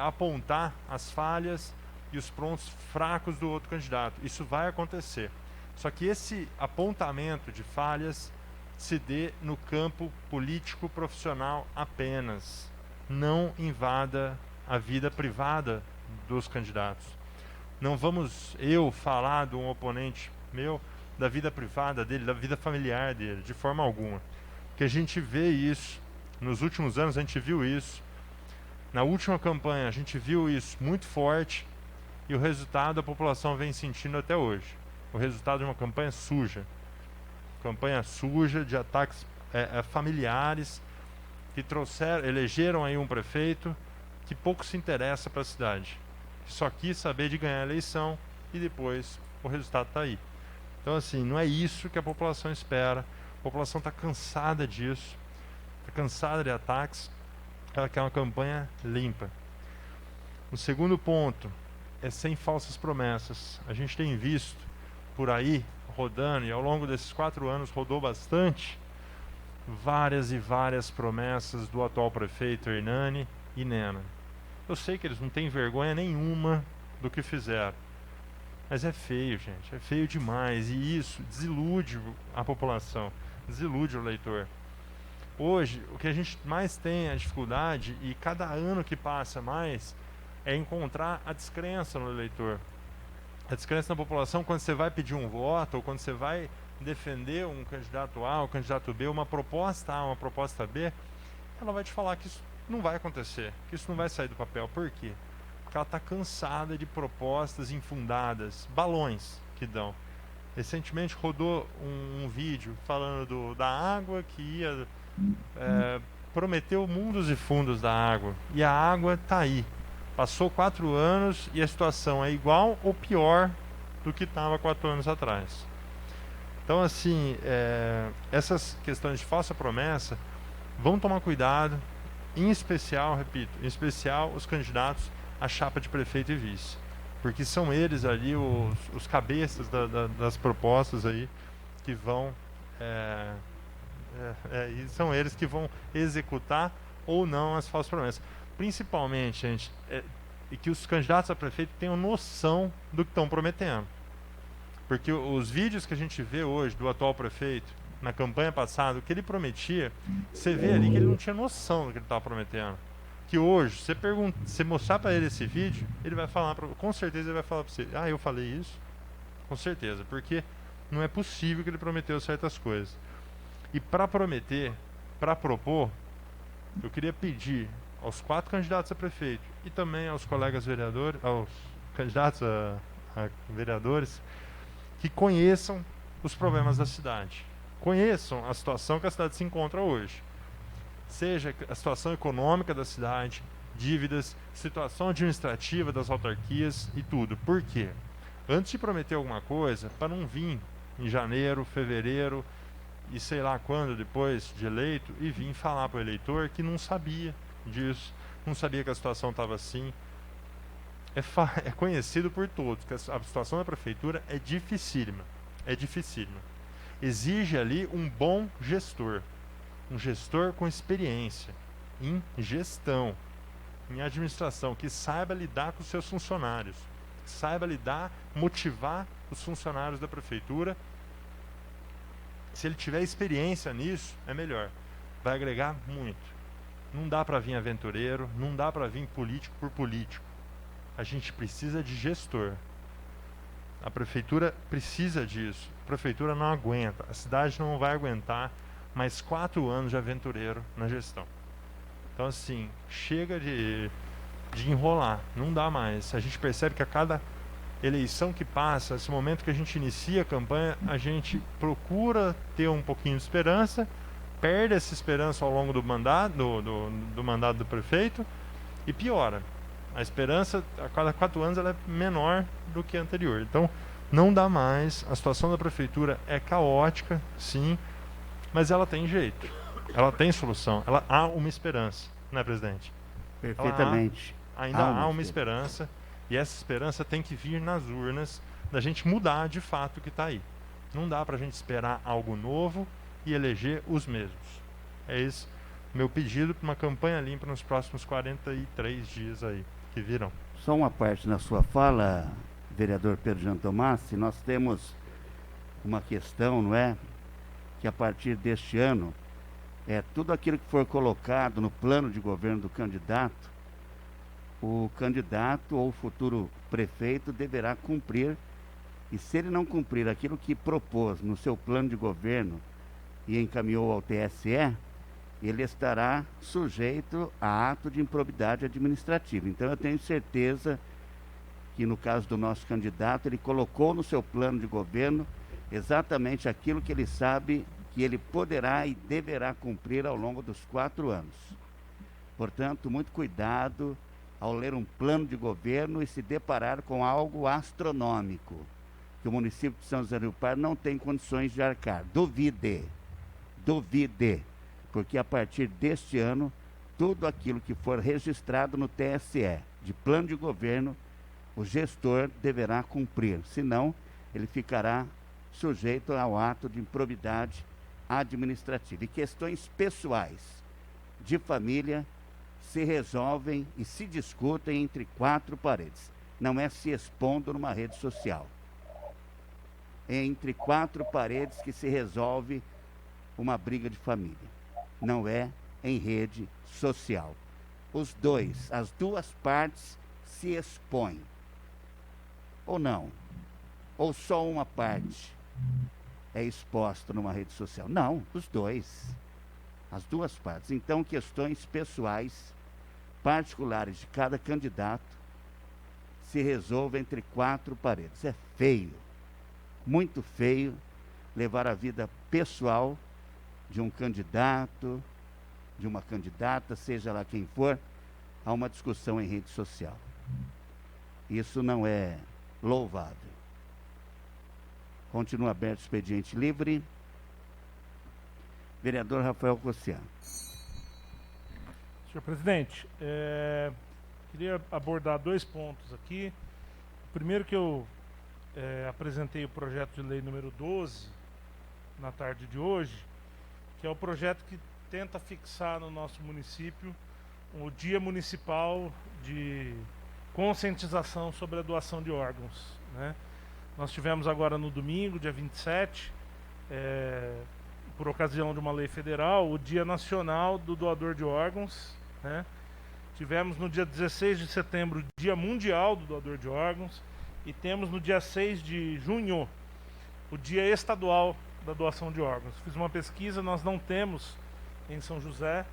apontar as falhas e os pontos fracos do outro candidato. Isso vai acontecer. Só que esse apontamento de falhas se dê no campo político profissional apenas. Não invada a vida privada dos candidatos. Não vamos falar de um oponente meu, da vida privada dele, da vida familiar dele, de forma alguma. Porque a gente vê isso, nos últimos anos a gente viu isso, na última campanha a gente viu isso muito forte e o resultado a população vem sentindo até hoje. O resultado de uma campanha suja de ataques familiares que elegeram aí um prefeito que pouco se interessa para a cidade, que só quis saber de ganhar a eleição e depois o resultado está aí. Então assim, não é isso que a população espera. A população está cansada disso, está cansada de ataques, ela quer uma campanha limpa. O segundo ponto é sem falsas promessas. A gente tem visto por aí, rodando, e ao longo desses 4 anos rodou bastante, várias e várias promessas do atual prefeito Hernani e Nena. Eu sei que eles não têm vergonha nenhuma do que fizeram, mas é feio, gente, é feio demais, e isso desilude a população, desilude o eleitor. Hoje, o que a gente mais tem a dificuldade, e cada ano que passa mais, é encontrar a descrença no eleitor. A descrença na população quando você vai pedir um voto, ou quando você vai defender um candidato A, um candidato B, uma proposta A, uma proposta B, ela vai te falar que isso não vai acontecer, que isso não vai sair do papel. Por quê? Porque ela está cansada de propostas infundadas, balões que dão. Recentemente rodou um vídeo falando da água que ia... prometeu mundos e fundos da água, e a água está aí. Passou 4 anos e a situação é igual ou pior do que estava 4 anos atrás. Então, assim, essas questões de falsa promessa, vão tomar cuidado, em especial, repito, em especial os candidatos à chapa de prefeito e vice, porque são eles ali os cabeças das propostas aí que vão, e são eles que vão executar ou não as falsas promessas. Principalmente, gente, e que os candidatos a prefeito tenham noção do que estão prometendo. Porque os vídeos que a gente vê hoje do atual prefeito, na campanha passada, o que ele prometia, você vê ali que ele não tinha noção do que ele estava prometendo. Que hoje, você mostrar para ele esse vídeo, ele vai falar, com certeza ele vai falar para você, eu falei isso, com certeza, porque não é possível que ele prometeu certas coisas. E para prometer, para propor, eu queria pedir aos 4 candidatos a prefeito e também aos colegas vereadores, aos candidatos a vereadores, que conheçam os problemas da cidade, conheçam a situação que a cidade se encontra hoje, seja a situação econômica da cidade, dívidas, situação administrativa das autarquias e tudo. Por quê? Antes de prometer alguma coisa, para não vir em janeiro, fevereiro e sei lá quando, depois de eleito, e vir falar para o eleitor que não sabia disso, não sabia que a situação estava assim. É conhecido por todos que a situação da prefeitura é dificílima. Exige ali um bom gestor, um gestor com experiência em gestão, em administração, que saiba lidar com os seus funcionários, que saiba motivar os funcionários da prefeitura. Se ele tiver experiência nisso, é melhor, vai agregar muito. Não dá para vir aventureiro, não dá para vir político por político. A gente precisa de gestor. A prefeitura precisa disso. A prefeitura não aguenta. A cidade não vai aguentar mais 4 anos de aventureiro na gestão. Então, assim, chega de enrolar. Não dá mais. A gente percebe que a cada eleição que passa, esse momento que a gente inicia a campanha, a gente procura ter um pouquinho de esperança, perde essa esperança ao longo do mandato, do mandato do prefeito e piora. A esperança, a cada 4 anos, ela é menor do que a anterior. Então, não dá mais. A situação da prefeitura é caótica, sim, mas ela tem jeito. Ela tem solução. Há uma esperança, né, presidente? Perfeitamente. Ainda há uma esperança. E essa esperança tem que vir nas urnas, da gente mudar de fato o que está aí. Não dá para a gente esperar algo novo e eleger os mesmos. É esse meu pedido para uma campanha limpa nos próximos 43 dias aí. Que viram. Só uma parte na sua fala, vereador Pedro Jean Tomassi, nós temos uma questão, não é? Que a partir deste ano, tudo aquilo que for colocado no plano de governo do candidato, o candidato ou o futuro prefeito deverá cumprir, e se ele não cumprir aquilo que propôs no seu plano de governo e encaminhou ao TSE, ele estará sujeito a ato de improbidade administrativa. Então eu tenho certeza que no caso do nosso candidato, ele colocou no seu plano de governo exatamente aquilo que ele sabe que ele poderá e deverá cumprir ao longo dos 4 anos. Portanto, muito cuidado ao ler um plano de governo e se deparar com algo astronômico, que o município de São José do Rio Pardo não tem condições de arcar. Duvide, porque a partir deste ano, tudo aquilo que for registrado no TSE de plano de governo, o gestor deverá cumprir, senão ele ficará sujeito ao ato de improbidade administrativa. E questões pessoais de família se resolvem e se discutem entre 4 paredes. Não é se expondo numa rede social. É entre 4 paredes que se resolve uma briga de família. Não é em rede social. As duas partes se expõem. Ou não? Ou só uma parte é exposta numa rede social? Não, os dois. As duas partes. Então, questões pessoais, particulares de cada candidato, se resolvem entre 4 paredes. É feio, muito feio, levar a vida pessoal de um candidato, de uma candidata, seja lá quem for, a uma discussão em rede social. Isso não é louvável. Continua aberto o expediente livre. Vereador Rafael Cossian. Senhor presidente, queria abordar 2 pontos aqui. O primeiro, que eu apresentei o projeto de lei número 12 na tarde de hoje, que é o projeto que tenta fixar no nosso município o Dia Municipal de Conscientização sobre a Doação de Órgãos, né? Nós tivemos agora no domingo, dia 27, por ocasião de uma lei federal, o Dia Nacional do Doador de Órgãos, né? Tivemos no dia 16 de setembro o Dia Mundial do Doador de Órgãos, e temos no dia 6 de junho o Dia Estadual da Doação de Órgãos. Fiz uma pesquisa, nós não temos em São José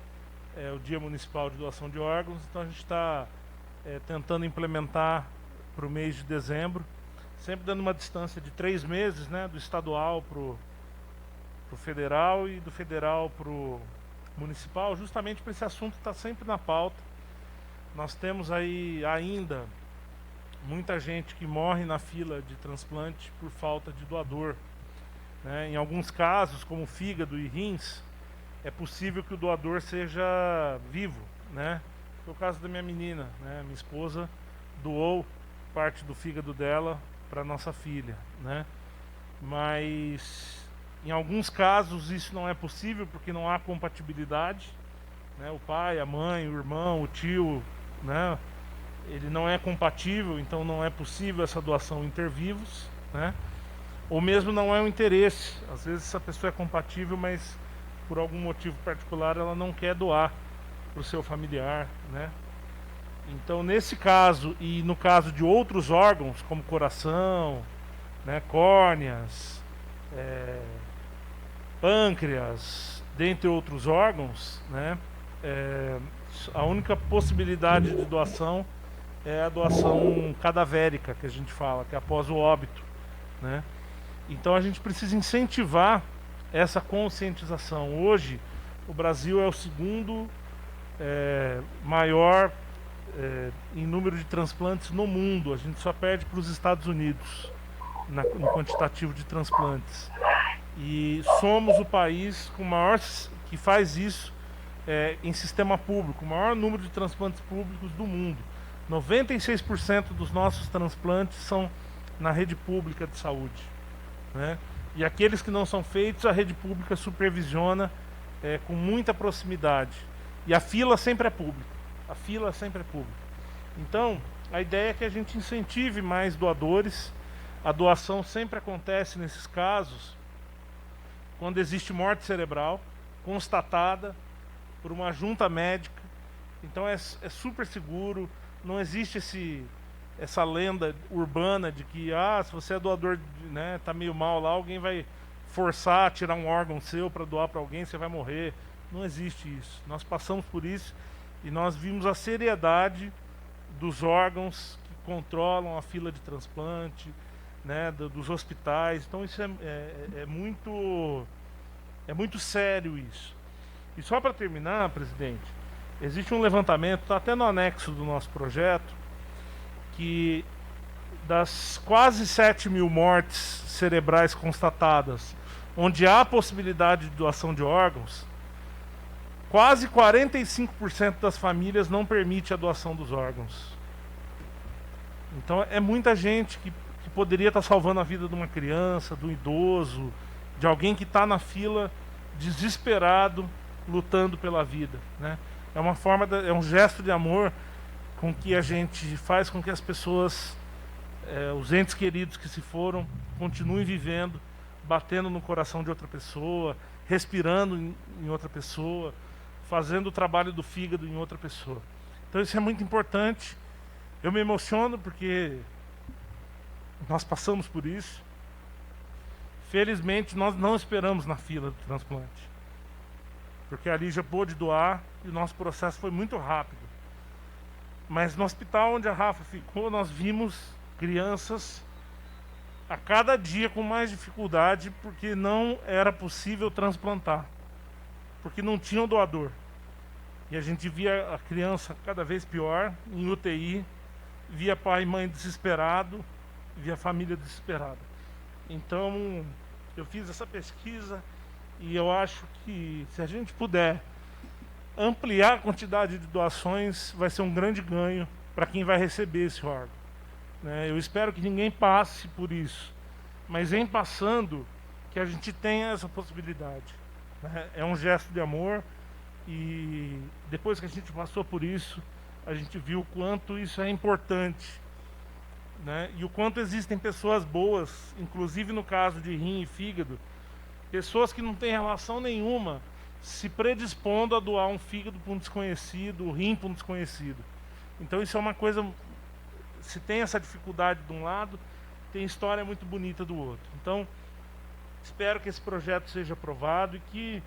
o Dia Municipal de Doação de Órgãos, então a gente está tentando implementar para o mês de dezembro, sempre dando uma distância de 3 meses, né, do estadual para o federal e do federal para o municipal, justamente para esse assunto estar sempre na pauta. Nós temos aí ainda muita gente que morre na fila de transplante por falta de doador, né? Em alguns casos, como fígado e rins, é possível que o doador seja vivo, né? Foi o caso da minha menina, né? Minha esposa doou parte do fígado dela para nossa filha, né? Mas em alguns casos isso não é possível porque não há compatibilidade, né? O pai, a mãe, o irmão, o tio, né? Ele não é compatível, então não é possível essa doação inter-vivos, né? Ou mesmo não é um interesse. Às vezes essa pessoa é compatível, mas por algum motivo particular ela não quer doar para o seu familiar, né? Então, nesse caso e no caso de outros órgãos, como coração, né, córneas, pâncreas, dentre outros órgãos, né, a única possibilidade de doação é a doação cadavérica, que a gente fala, que é após o óbito, né? Então a gente precisa incentivar essa conscientização. Hoje, o Brasil é o segundo maior em número de transplantes no mundo. A gente só perde para os Estados Unidos no quantitativo de transplantes. E somos o país com maior, que faz isso em sistema público, o maior número de transplantes públicos do mundo. 96% dos nossos transplantes são na rede pública de saúde, né? E aqueles que não são feitos, a rede pública supervisiona com muita proximidade. E a fila sempre é pública. A fila sempre é pública. Então, a ideia é que a gente incentive mais doadores. A doação sempre acontece nesses casos quando existe morte cerebral constatada por uma junta médica. Então é super seguro. Não existe essa lenda urbana de que se você é doador, né, tá meio mal lá, alguém vai forçar a tirar um órgão seu para doar para alguém, você vai morrer. Não existe isso. Nós passamos por isso e nós vimos a seriedade dos órgãos que controlam a fila de transplante, né, dos hospitais. Então isso é muito sério isso. E só para terminar, presidente, existe um levantamento, está até no anexo do nosso projeto, que das quase 7.000 mortes cerebrais constatadas, onde há possibilidade de doação de órgãos, quase 45% das famílias não permite a doação dos órgãos. Então é muita gente que poderia estar salvando a vida de uma criança, de um idoso, de alguém que está na fila desesperado, lutando pela vida, né? É uma forma, é um gesto de amor com que a gente faz com que as pessoas, os entes queridos que se foram, continuem vivendo, batendo no coração de outra pessoa, respirando em outra pessoa, fazendo o trabalho do fígado em outra pessoa. Então isso é muito importante. Eu me emociono porque nós passamos por isso. Felizmente nós não esperamos na fila do transplante, porque a Lígia pôde doar e o nosso processo foi muito rápido. Mas no hospital onde a Rafa ficou, nós vimos crianças a cada dia com mais dificuldade, porque não era possível transplantar, porque não tinha um doador. E a gente via a criança cada vez pior, em UTI, via pai e mãe desesperado, via família desesperada. Então, eu fiz essa pesquisa e eu acho que se a gente puder ampliar a quantidade de doações, vai ser um grande ganho para quem vai receber esse órgão, né? Eu espero que ninguém passe por isso, mas em passando, que a gente tenha essa possibilidade, né? É um gesto de amor e depois que a gente passou por isso, a gente viu o quanto isso é importante, né? E o quanto existem pessoas boas, inclusive no caso de rim e fígado, pessoas que não têm relação nenhuma, se predispondo a doar um fígado para um desconhecido, um rim para um desconhecido. Então isso é uma coisa, se tem essa dificuldade de um lado, tem história muito bonita do outro. Então, espero que esse projeto seja aprovado e que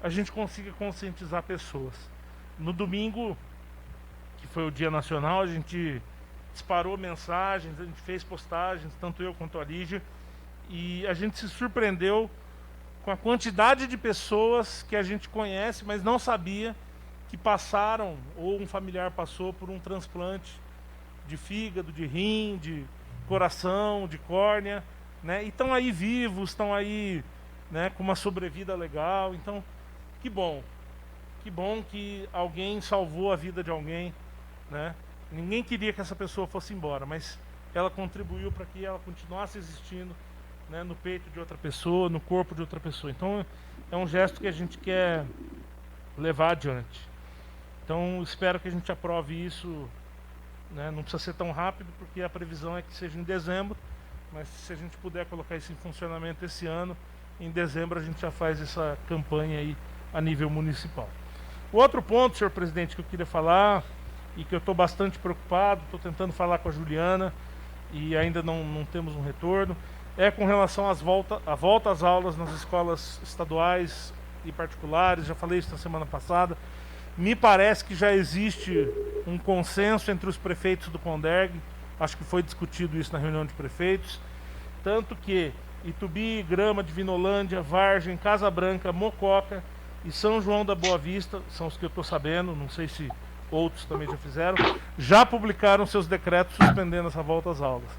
a gente consiga conscientizar pessoas. No domingo, que foi o Dia Nacional, a gente disparou mensagens, a gente fez postagens, tanto eu quanto a Lígia, e a gente se surpreendeu com a quantidade de pessoas que a gente conhece, mas não sabia que passaram, ou um familiar passou por um transplante de fígado, de rim, de coração, de córnea, né? E estão aí vivos, estão aí, né, com uma sobrevida legal. Então, que bom que alguém salvou a vida de alguém, né? Ninguém queria que essa pessoa fosse embora, mas ela contribuiu para que ela continuasse existindo, né, no peito de outra pessoa, no corpo de outra pessoa. Então é um gesto que a gente quer levar adiante. Então espero que a gente aprove isso, né? Não precisa ser tão rápido, porque a previsão é que seja em dezembro, mas se a gente puder colocar isso em funcionamento esse ano, em dezembro a gente já faz essa campanha aí a nível municipal. O outro ponto, senhor presidente, que eu queria falar, e que eu estou bastante preocupado, estou tentando falar com a Juliana, e ainda não temos um retorno, é com relação à volta às aulas nas escolas estaduais e particulares. Já falei isso na semana passada. Me parece que já existe um consenso entre os prefeitos do CONDERG, acho que foi discutido isso na reunião de prefeitos, tanto que Itubi, Grama, Divinolândia, Vargem, Casa Branca, Mococa e São João da Boa Vista, são os que eu estou sabendo, não sei se outros também já fizeram, já publicaram seus decretos suspendendo essa volta às aulas.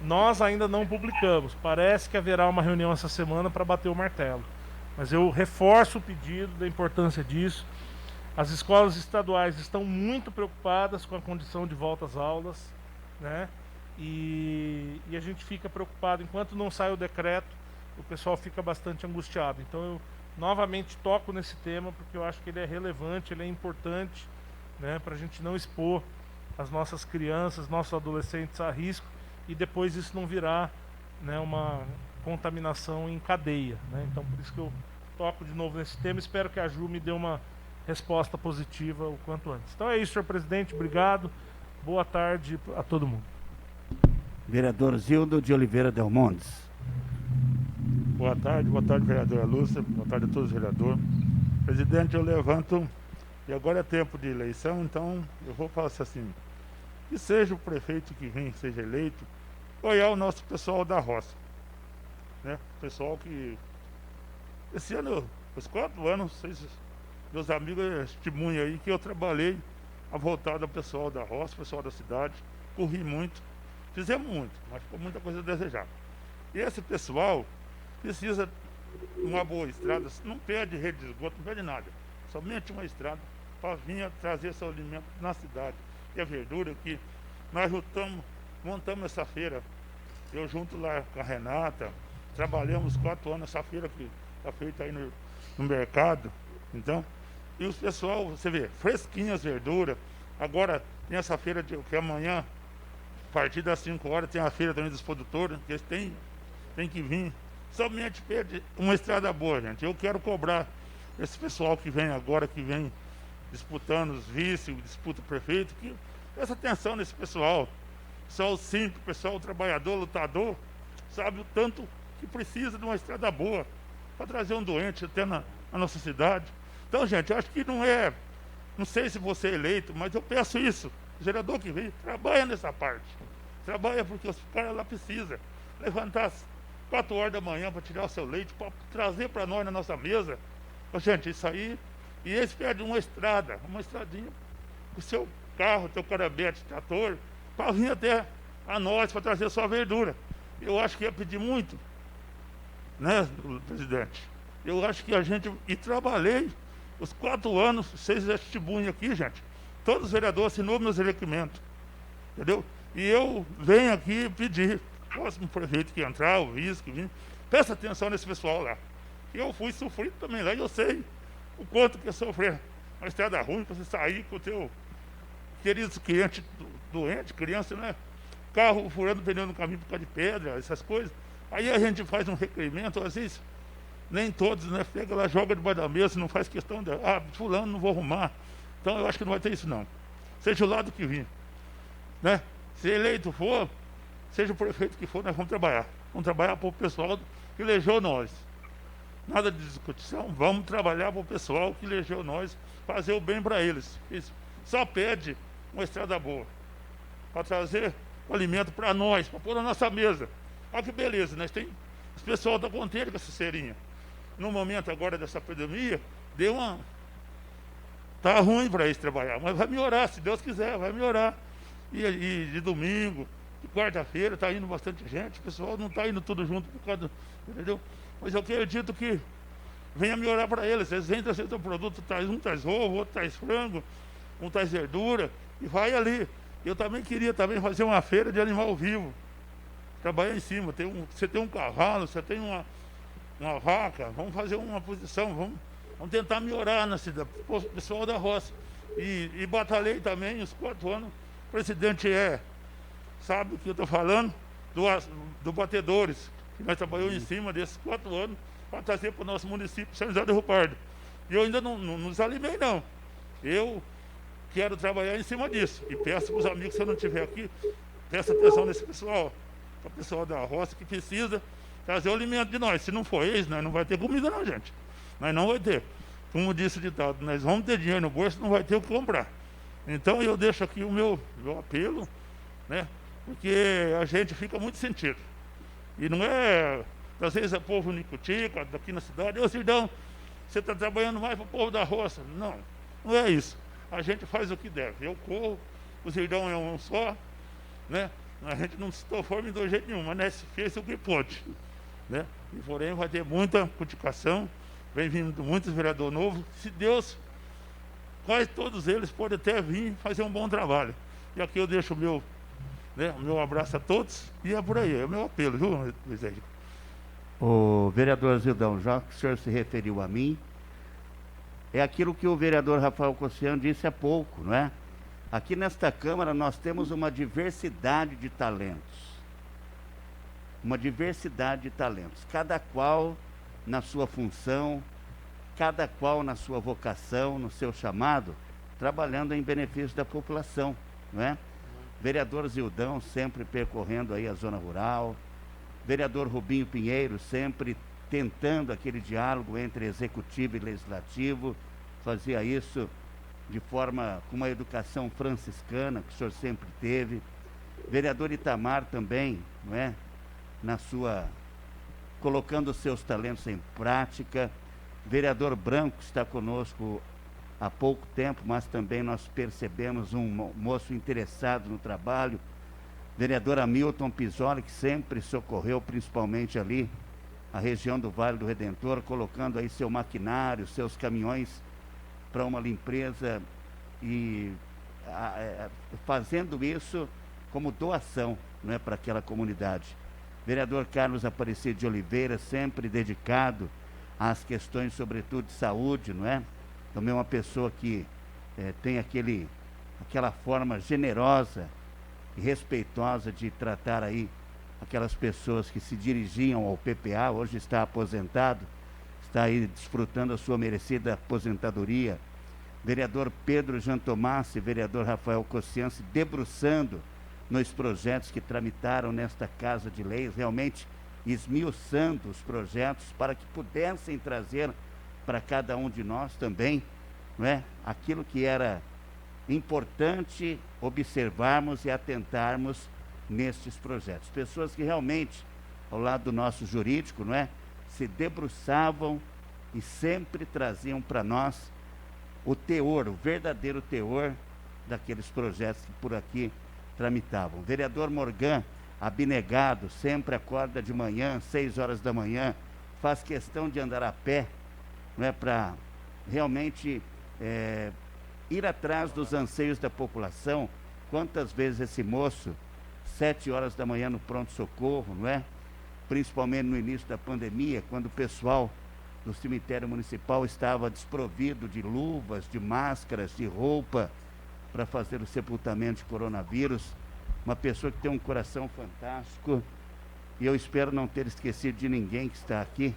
Nós ainda não publicamos, parece que haverá uma reunião essa semana para bater o martelo, mas eu reforço o pedido da importância disso. As escolas estaduais estão muito preocupadas com a condição de volta às aulas, né? E a gente fica preocupado, enquanto não sai o decreto, o pessoal fica bastante angustiado. Então eu novamente toco nesse tema, porque eu acho que ele é relevante, ele é importante, né, para a gente não expor as nossas crianças, nossos adolescentes a risco, e depois isso não virar, né, uma contaminação em cadeia, né? Então por isso que eu toco de novo nesse tema. Espero que a Ju me dê uma resposta positiva o quanto antes. Então é isso, senhor presidente, obrigado, boa tarde a todo mundo. Vereador Zildo de Oliveira Del Montes. Boa tarde, vereadora Lúcia, boa tarde a todos os vereadores. Presidente, eu levanto, e agora é tempo de eleição, então eu vou falar assim, que seja o prefeito que vem, seja eleito, apoiar o nosso pessoal da roça, né? Pessoal que, esse ano, os 4 anos, vocês, meus amigos testemunham aí que eu trabalhei a voltar do pessoal da roça, pessoal da cidade, corri muito, fizemos muito, mas ficou muita coisa a desejar. E esse pessoal precisa de uma boa estrada, não perde rede de esgoto, não perde nada, somente uma estrada para vir trazer seu alimento na cidade. E a verdura que nós montamos essa feira, eu junto lá com a Renata, trabalhamos 4 anos essa feira que está feita aí no mercado, então, e os pessoal, você vê, fresquinhas verduras. Agora tem essa feira que amanhã, a partir das 5 horas, tem a feira também dos produtores, que eles têm que vir. Somente perde uma estrada boa, gente. Eu quero cobrar esse pessoal que vem agora, que vem disputando os vice, disputa o prefeito, que presta atenção nesse pessoal. Pessoal simples, pessoal trabalhador, lutador, sabe o tanto que precisa de uma estrada boa para trazer um doente até na nossa cidade. Então, gente, eu acho que não sei se você é eleito, mas eu peço isso. O vereador que vem, trabalha nessa parte. Trabalha porque os caras lá precisam levantar às 4 horas da manhã para tirar o seu leite, para trazer para nós na nossa mesa. Ô, gente, isso aí. E eles pedem uma estradinha, com o seu carro, teu carabete, trator, para vir até a nós, para trazer sua verdura. Eu acho que ia pedir muito, né, presidente? Eu acho que a gente, e trabalhei os 4 anos, vocês é testemunha aqui, gente. Todos os vereadores assinou meus requerimentos, entendeu? E eu venho aqui pedir, próximo prefeito que entrar, o vice que vir, presta atenção nesse pessoal lá. Eu fui sofrido também lá e eu sei o quanto que é sofrer. Uma estrada ruim, para você sair com o teu querido cliente doente, criança, né? Carro furando pneu no caminho por causa de pedra, essas coisas. Aí a gente faz um requerimento, às vezes, nem todos, né? Pega lá, joga debaixo da mesa, não faz questão de, fulano, não vou arrumar. Então eu acho que não vai ter isso não. Seja o lado que vir, né? Se eleito for, seja o prefeito que for, nós vamos trabalhar. Vamos trabalhar para o pessoal que elegeu nós. Nada de discussão, vamos trabalhar para o pessoal que elegeu nós, fazer o bem para eles. Isso só pede uma estrada boa, para trazer o alimento para nós, para pôr na nossa mesa. Olha que beleza, nós tem, os pessoal está contente com essa serinha. No momento agora dessa pandemia, deu uma... Tá ruim para eles trabalhar, mas vai melhorar, se Deus quiser, vai melhorar. E de domingo, de quarta-feira, está indo bastante gente, o pessoal não está indo tudo junto por causa do, entendeu? Mas eu acredito que venha melhorar para eles. Eles vêm trazer o produto, um traz ovo, outro traz frango, um traz verdura, e vai ali. Eu também queria fazer uma feira de animal vivo, trabalhar em cima. Você tem um cavalo, você tem uma vaca, vamos fazer uma posição, vamos tentar melhorar na cidade, o pessoal da roça. E batalhei também os 4 anos. O presidente sabe o que eu estou falando, do Batedores, que nós trabalhamos em cima desses 4 anos para trazer para o nosso município, São José do Rio Pardo. E eu ainda não desanimei, não. Eu quero trabalhar em cima disso. E peço para os amigos, se eu não estiver aqui, presta atenção nesse pessoal, para o pessoal da roça que precisa trazer o alimento de nós. Se não for eles, nós não vai ter comida não, gente. Nós não vai ter. Como disse o ditado, nós vamos ter dinheiro no bolso, não vai ter o que comprar. Então eu deixo aqui o meu apelo, né? Porque a gente fica muito sentido. E não é, às vezes é povo nicotica, daqui na cidade, ô Sirdão, você está trabalhando mais para o povo da roça. Não, não é isso. A gente faz o que deve. Eu corro, o Sirdão é um só, né? A gente não se transforma de jeito nenhum, mas nós fez o que pode, né? E porém vai ter muita criticação, vem vindo muitos vereadores novos. Se Deus, quase todos eles podem até vir fazer um bom trabalho. E aqui eu deixo o meu abraço a todos e é por aí, é o meu apelo, viu, presidente? O vereador Zildão, já que o senhor se referiu a mim, é aquilo que o vereador Rafael Cossiano disse há pouco, não é? Aqui nesta Câmara nós temos uma diversidade de talentos. Uma diversidade de talentos, cada qual na sua função, cada qual na sua vocação, no seu chamado, trabalhando em benefício da população, não é? Vereador Zildão sempre percorrendo aí a zona rural, vereador Rubinho Pinheiro sempre tentando aquele diálogo entre executivo e legislativo, fazia isso de forma, com uma educação franciscana, que o senhor sempre teve. Vereador Itamar também, não é? Colocando os seus talentos em prática. Vereador Branco está conosco há pouco tempo, mas também nós percebemos um moço interessado no trabalho. Vereador Hamilton Pisoli, que sempre socorreu, principalmente ali, a região do Vale do Redentor, colocando aí seu maquinário, seus caminhões para uma limpeza e fazendo isso como doação, não é, para aquela comunidade. Vereador Carlos Aparecido de Oliveira, sempre dedicado às questões, sobretudo de saúde, não é? Também uma pessoa que tem aquela forma generosa e respeitosa de tratar aí aquelas pessoas que se dirigiam ao PPA, hoje está aposentado, está aí desfrutando a sua merecida aposentadoria. Vereador Pedro Jantomassi, vereador Rafael Cossiano, se debruçando nos projetos que tramitaram nesta Casa de Leis, realmente esmiuçando os projetos para que pudessem trazer para cada um de nós também, não é? Aquilo que era importante observarmos e atentarmos nestes projetos. Pessoas que realmente, ao lado do nosso jurídico, não é? Se debruçavam e sempre traziam para nós o teor, o verdadeiro teor daqueles projetos que por aqui tramitavam. Vereador Morgan, abnegado, sempre acorda de manhã, 6 horas da manhã, faz questão de andar a pé, não é, para realmente ir atrás dos anseios da população. Quantas vezes esse moço, 7 horas da manhã no pronto-socorro, não é? Principalmente no início da pandemia, quando o pessoal do cemitério municipal estava desprovido de luvas, de máscaras, de roupa para fazer o sepultamento de coronavírus. Uma pessoa que tem um coração fantástico, e eu espero não ter esquecido de ninguém que está aqui.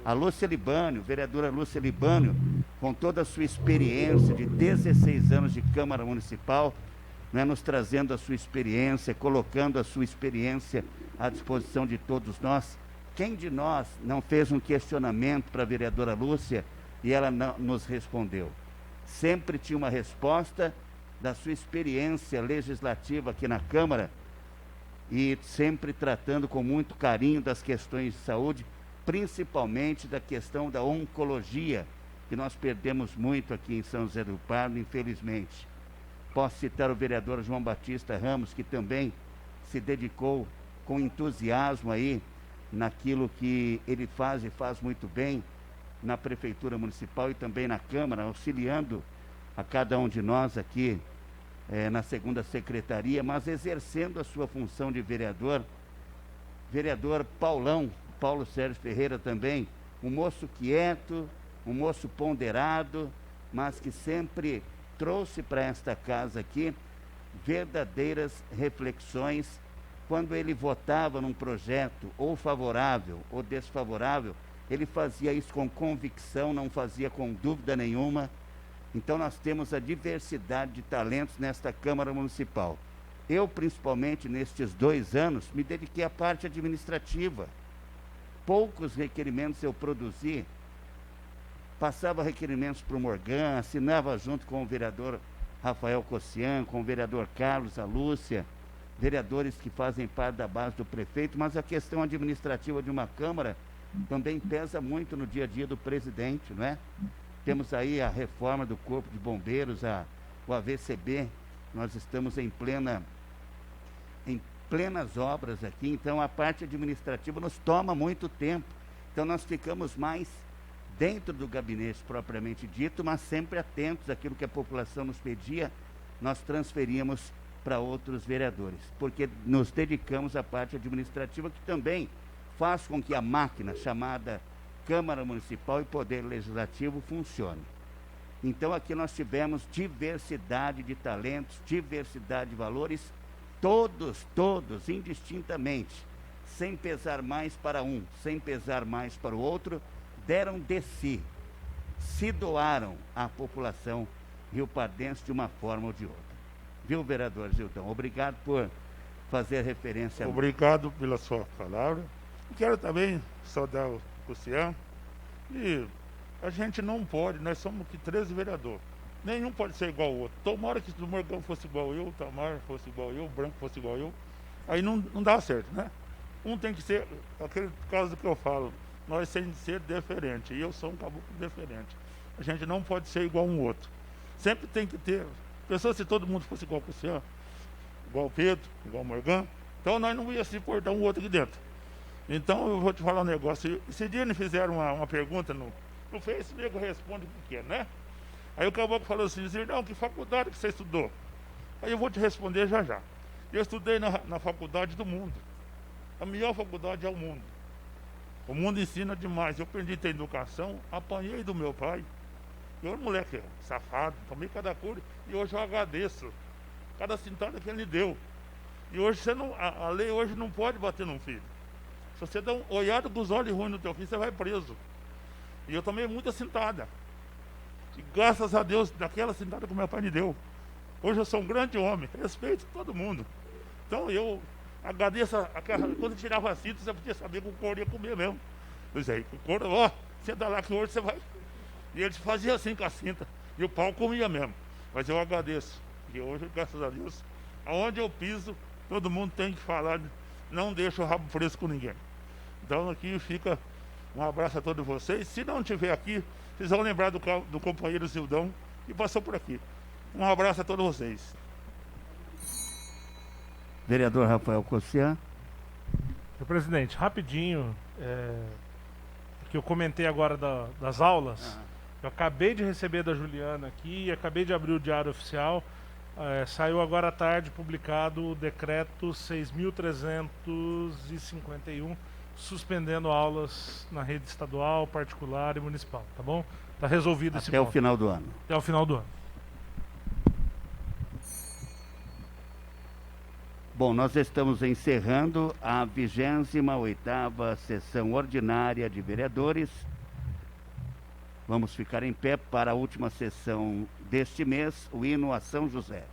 A Lúcia Libânio, vereadora Lúcia Libânio, com toda a sua experiência de 16 anos de Câmara Municipal, né, nos trazendo a sua experiência, colocando a sua experiência à disposição de todos nós. Quem de nós não fez um questionamento para a vereadora Lúcia e ela não nos respondeu? Sempre tinha uma resposta da sua experiência legislativa aqui na Câmara, e sempre tratando com muito carinho das questões de saúde, principalmente da questão da oncologia, que nós perdemos muito aqui em São José do Pardo, infelizmente. Posso citar o vereador João Batista Ramos, que também se dedicou com entusiasmo aí naquilo que ele faz e faz muito bem na Prefeitura Municipal e também na Câmara, auxiliando a cada um de nós aqui na segunda secretaria, mas exercendo a sua função de vereador. Vereador Paulo Sérgio Ferreira também, um moço quieto, um moço ponderado, mas que sempre trouxe para esta casa aqui verdadeiras reflexões. Quando ele votava num projeto, ou favorável ou desfavorável, ele fazia isso com convicção, não fazia com dúvida nenhuma. Então nós temos a diversidade de talentos nesta Câmara Municipal. Eu, principalmente nestes 2 anos, me dediquei à parte administrativa. Poucos requerimentos eu produzi. Passava requerimentos para o Morgan, assinava junto com o vereador Rafael Cossian, com o vereador Carlos, a Lúcia, vereadores que fazem parte da base do prefeito, mas a questão administrativa de uma Câmara também pesa muito no dia a dia do presidente, não é? Temos aí a reforma do Corpo de Bombeiros, o AVCB, nós estamos em plenas obras aqui, então a parte administrativa nos toma muito tempo. Então nós ficamos mais dentro do gabinete propriamente dito, mas sempre atentos àquilo que a população nos pedia, nós transferíamos para outros vereadores, porque nos dedicamos à parte administrativa, que também faz com que a máquina chamada Câmara Municipal e Poder Legislativo funcione. Então aqui nós tivemos diversidade de talentos, diversidade de valores, todos, indistintamente, sem pesar mais para um, sem pesar mais para o outro, deram de si, se doaram à população riopardense de uma forma ou de outra. Viu, vereador Gildão? Obrigado por fazer referência. Obrigado pela sua palavra. Quero também saudar o Luciano. E a gente não pode, nós somos aqui 13 vereadores. Nenhum pode ser igual ao outro. Tomara que o Morgão fosse igual eu, o Tamar fosse igual eu, o Branco fosse igual eu. Aí não dá certo, né? Um tem que ser, aquele caso que eu falo, nós temos que ser diferente. E eu sou um caboclo diferente. A gente não pode ser igual um outro. Sempre tem que ter. Pessoas, se todo mundo fosse igual ao Luciano, igual ao Pedro, igual ao Morgão, então nós não íamos se portar um outro aqui dentro. Então eu vou te falar um negócio. Esse dia me fizeram uma pergunta no Facebook, eu respondo o que é, né? Aí o caboclo falou assim: Zirdão, que faculdade que você estudou? Aí eu vou te responder já já. Eu estudei na faculdade do mundo. A melhor faculdade é o mundo. O mundo ensina demais. Eu aprendi a ter educação, apanhei do meu pai. Eu era um moleque safado, tomei cada cura e hoje eu agradeço cada cintada que ele me deu. E hoje a lei hoje não pode bater num filho. Se você dá uma olhada com os olhos ruins no teu filho, você vai preso. E eu tomei muita cintada. E graças a Deus, daquela cintada que meu pai me deu. Hoje eu sou um grande homem, respeito todo mundo. Então eu agradeço quando eu tirava a cinta, você podia saber que o couro ia comer mesmo. Pois aí, o couro, ó, senta lá que hoje você vai. E ele fazia assim com a cinta. E o pau comia mesmo. Mas eu agradeço. E hoje, graças a Deus, aonde eu piso, todo mundo tem que falar, não deixa o rabo preso com ninguém. Então aqui fica um abraço a todos vocês. Se não estiver aqui, vocês vão lembrar do companheiro Zildão que passou por aqui. Um abraço a todos vocês. Vereador Rafael Cossian. Senhor presidente, rapidinho, que eu comentei agora das aulas. Eu acabei de receber da Juliana aqui e acabei de abrir o Diário Oficial. Saiu agora à tarde publicado o decreto 6.351, suspendendo aulas na rede estadual, particular e municipal, tá bom? Tá resolvido esse ponto. Até o final do ano. Até o final do ano. Bom, nós estamos encerrando a 28ª sessão ordinária de vereadores. Vamos ficar em pé para a última sessão deste mês, o hino a São José.